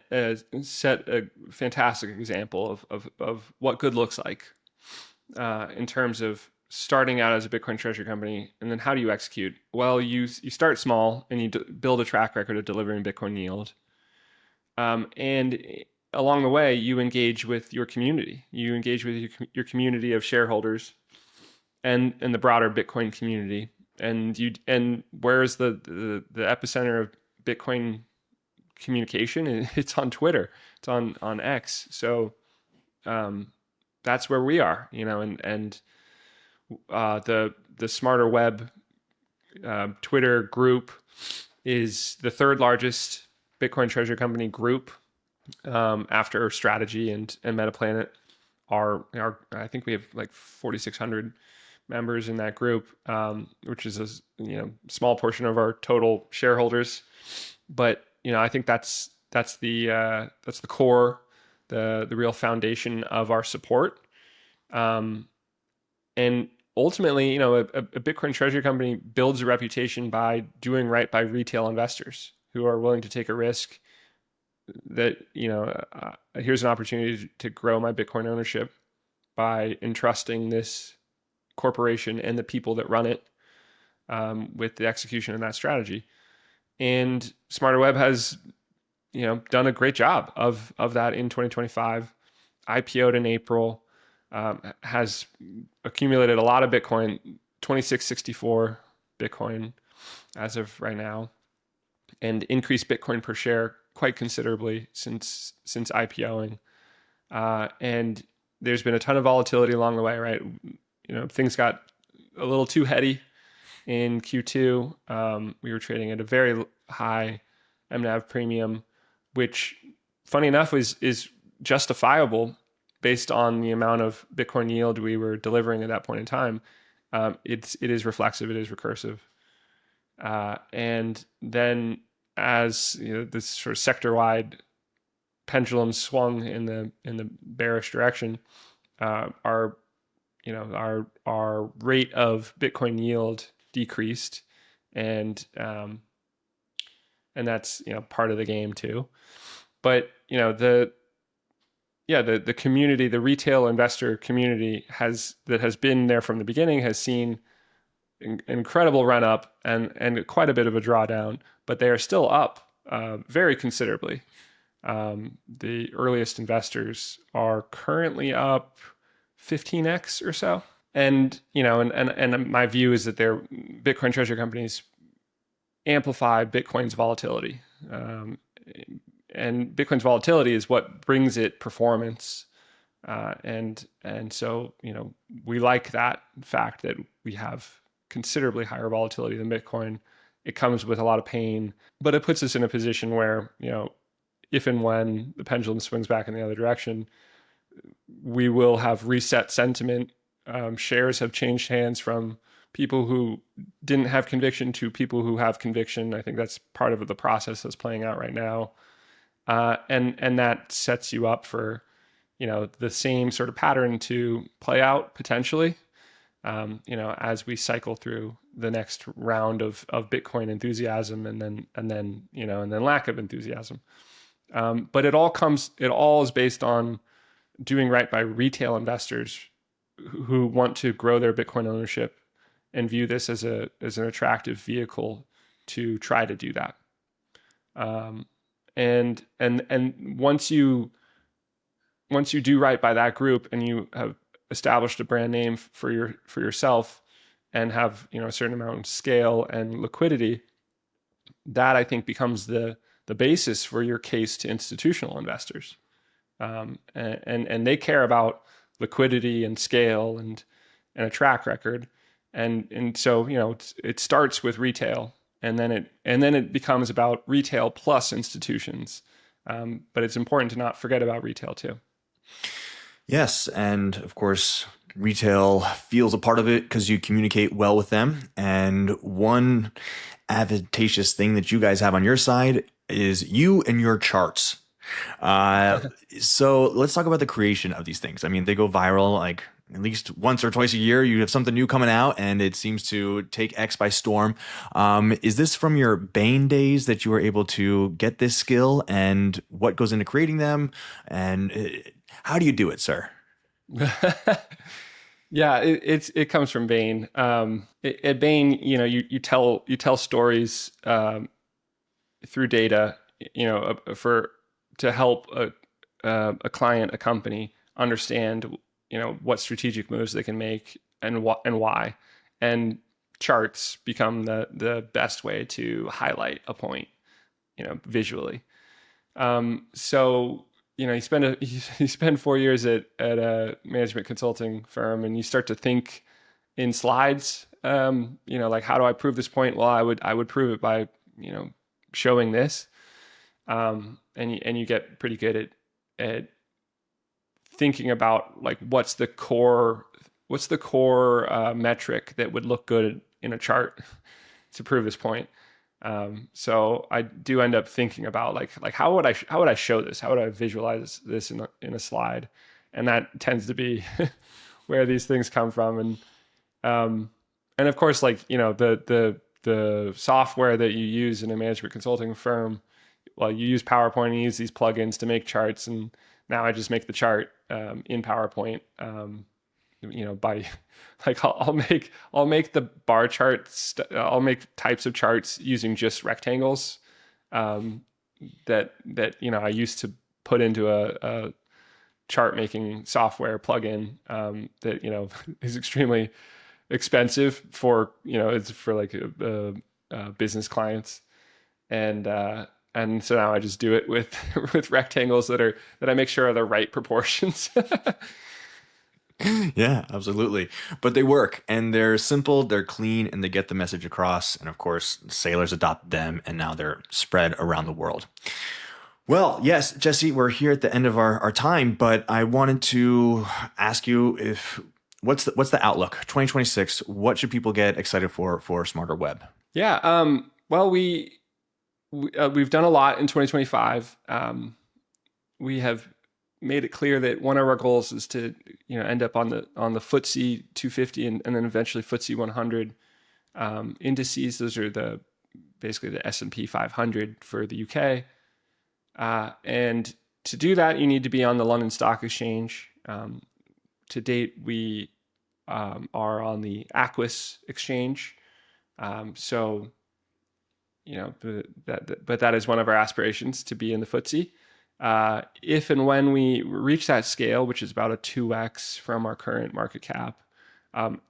set a fantastic example of what good looks like in terms of starting out as a Bitcoin treasury company. And then how do you execute? Well, you start small and you build a track record of delivering Bitcoin yield. And along the way, you engage with your community. You engage with your community of shareholders and the broader Bitcoin community. And where's the epicenter of Bitcoin communication? It's on Twitter. It's on X. So that's where we are, and the SmarterWeb Twitter group is the third largest Bitcoin treasury company group after Strategy and Metaplanet. I think we have like 4,600 members in that group, which is a small portion of our total shareholders. But I think that's the core, the real foundation of our support. And ultimately, a Bitcoin treasury company builds a reputation by doing right by retail investors who are willing to take a risk that, here's an opportunity to grow my Bitcoin ownership by entrusting this corporation and the people that run it with the execution of that strategy. And SmarterWeb has, done a great job of that in 2025. IPO'd in April, has accumulated a lot of Bitcoin, 2664 Bitcoin as of right now, and increased Bitcoin per share quite considerably since IPOing. And there's been a ton of volatility along the way, right? Things got a little too heady in Q2. We were trading at a very high MNAV premium, which, funny enough, is justifiable based on the amount of Bitcoin yield we were delivering at that point in time. It is reflexive, it is recursive, and then as this sort of sector-wide pendulum swung in the bearish direction, our rate of Bitcoin yield decreased, and that's part of the game too. But the community, the retail investor community that has been there from the beginning, has seen incredible run up and quite a bit of a drawdown, but they are still up very considerably. The earliest investors are currently up 15x or so. And and my view is that their Bitcoin treasury companies amplify Bitcoin's volatility. And Bitcoin's volatility is what brings it performance. And so, we like that fact that we have considerably higher volatility than Bitcoin. It comes with a lot of pain, but it puts us in a position where, if and when the pendulum swings back in the other direction, we will have reset sentiment. Shares have changed hands from people who didn't have conviction to people who have conviction. I think that's part of the process that's playing out right now. And that sets you up for, the same sort of pattern to play out potentially, as we cycle through the next round of Bitcoin enthusiasm and then lack of enthusiasm. But it all is based on doing right by retail investors who want to grow their Bitcoin ownership and view this as an attractive vehicle to try to do that. And once you do right by that group and you have established a brand name for yourself and have a certain amount of scale and liquidity, that I think becomes the basis for your case to institutional investors. And they care about liquidity and scale and a track record. And so, it starts with retail, and then it becomes about retail plus institutions. But it's important to not forget about retail too. Yes, and of course, retail feels a part of it because you communicate well with them. And one advantageous thing that you guys have on your side is you and your charts. So let's talk about the creation of these things. I mean, they go viral like at least once or twice a year. You have something new coming out and it seems to take X by storm. Is this from your Bain days that you were able to get this skill, and what goes into creating them, and how do you do it, sir? Yeah, it comes from Bain. At Bain, you tell stories through data, to help a client, a company understand, what strategic moves they can make and why. And charts become the best way to highlight a point, visually. So, you spend 4 years at a management consulting firm, and you start to think in slides. Like, how do I prove this point? Well, I would prove it by, showing this. And you get pretty good at thinking about like what's the core metric that would look good in a chart to prove this point. So I do end up thinking about like how would I show this? How would I visualize this in a slide? And that tends to be where these things come from. And of course, like, the software that you use in a management consulting firm, well, you use PowerPoint and you use these plugins to make charts, and now I just make the chart in PowerPoint. by like I'll make the bar charts. I'll make types of charts using just rectangles um, that I used to put into a chart making software plugin that is extremely expensive for it's for like business clients, and so now I just do it with with rectangles that I make sure are the right proportions. Yeah, absolutely. But they work and they're simple, they're clean, and they get the message across. And of course, sailors adopted them and now they're spread around the world. Well, yes, Jesse, we're here at the end of our time, but I wanted to ask you if what's the outlook? 2026, what should people get excited for Smarter Web? Yeah. Well, we've done a lot in 2025. We have made it clear that one of our goals is to end up on the FTSE 250 and then eventually FTSE 100 indices. Those are basically the S&P 500 for the UK. And to do that, you need to be on the London Stock Exchange. To date, we are on the Aquis exchange. So, but that is one of our aspirations, to be in the FTSE. If and when we reach that scale, which is about a 2x from our current market cap,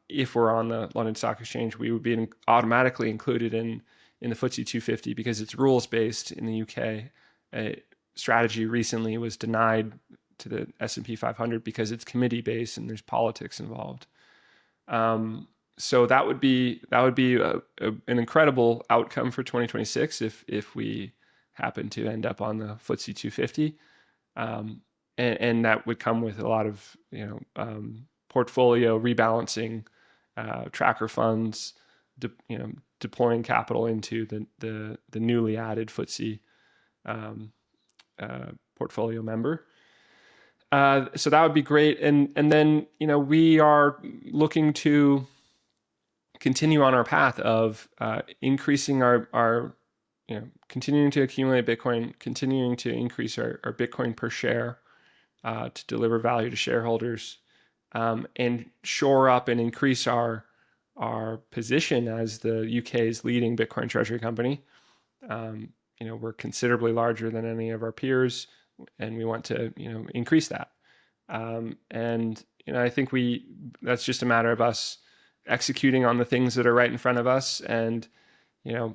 if we're on the London Stock Exchange, we would be automatically included in the FTSE 250 because it's rules based in the UK. Strategy recently was denied to the S&P 500 because it's committee based and there's politics involved. So that would be an incredible outcome for 2026 if we happen to end up on the FTSE 250, and that would come with a lot of portfolio rebalancing, tracker funds, deploying capital into the newly added FTSE portfolio member. So that would be great, and then we are looking to continue on our path of increasing our continuing to accumulate Bitcoin, continuing to increase our Bitcoin per share to deliver value to shareholders, and shore up and increase our position as the UK's leading Bitcoin Treasury Company. We're considerably larger than any of our peers, and we want to increase that. And I think that's just a matter of us executing on the things that are right in front of us, and a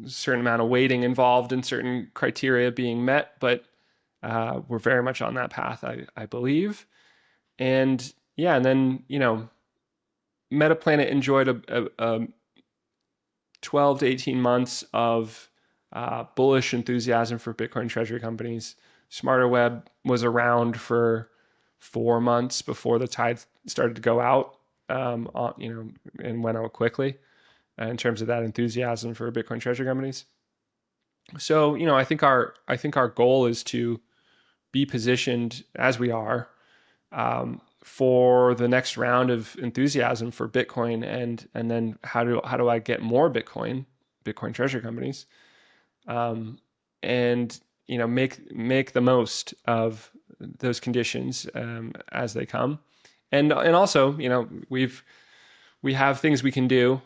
certain amount of weighting involved and certain criteria being met, but we're very much on that path, I believe. And yeah, and then Metaplanet enjoyed a 12 to 18 months of bullish enthusiasm for Bitcoin treasury companies. SmarterWeb was around for 4 months before the tide started to go out, and went out quickly in terms of that enthusiasm for Bitcoin treasury companies. So, I think our goal is to be positioned as we are for the next round of enthusiasm for Bitcoin, and then how do I get more Bitcoin treasury companies, and make the most of those conditions as they come, and also we have things we can do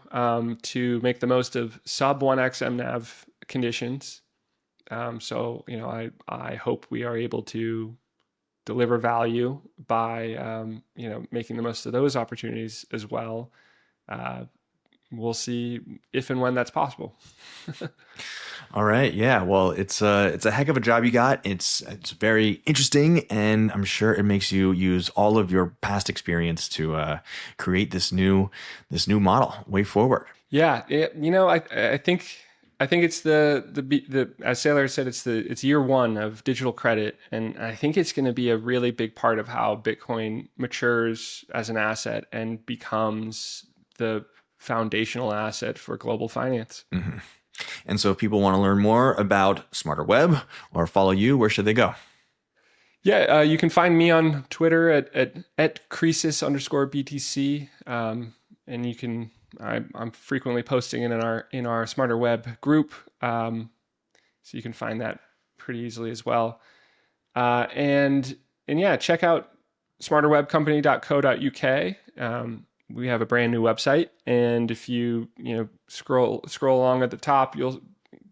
to make the most of sub 1x MNAV conditions. So I hope we are able to deliver value by making the most of those opportunities as well. We'll see if and when that's possible. All right. Yeah. Well, it's a heck of a job you got. It's very interesting, and I'm sure it makes you use all of your past experience to create this new model way forward. Yeah. I think it's the as Saylor said, it's year one of digital credit, and I think it's going to be a really big part of how Bitcoin matures as an asset and becomes the foundational asset for global finance. Mm-hmm. And so if people want to learn more about SmarterWeb or follow you, where should they go? Yeah, you can find me on Twitter at Croesus_BTC, and you can. I'm frequently posting in our SmarterWeb group, so you can find that pretty easily as well. And yeah, check out smarterwebcompany.co.uk. We have a brand new website, and if you scroll along at the top, you'll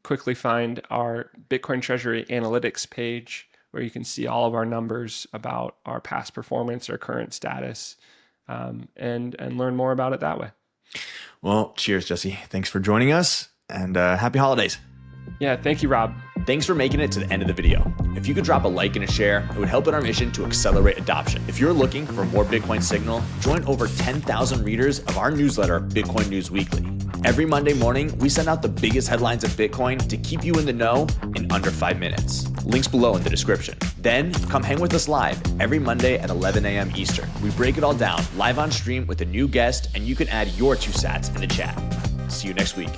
quickly find our Bitcoin Treasury Analytics page, where you can see all of our numbers about our past performance, our current status, and learn more about it that way. Well, cheers, Jesse. Thanks for joining us, and happy holidays. Yeah, thank you, Rob. Thanks for making it to the end of the video. If you could drop a like and a share, it would help in our mission to accelerate adoption. If you're looking for more Bitcoin signal, join over 10,000 readers of our newsletter, Bitcoin News Weekly. Every Monday morning, we send out the biggest headlines of Bitcoin to keep you in the know in under 5 minutes. Links below in the description. Then come hang with us live every Monday at 11 a.m. Eastern. We break it all down live on stream with a new guest, and you can add your 2 sats in the chat. See you next week.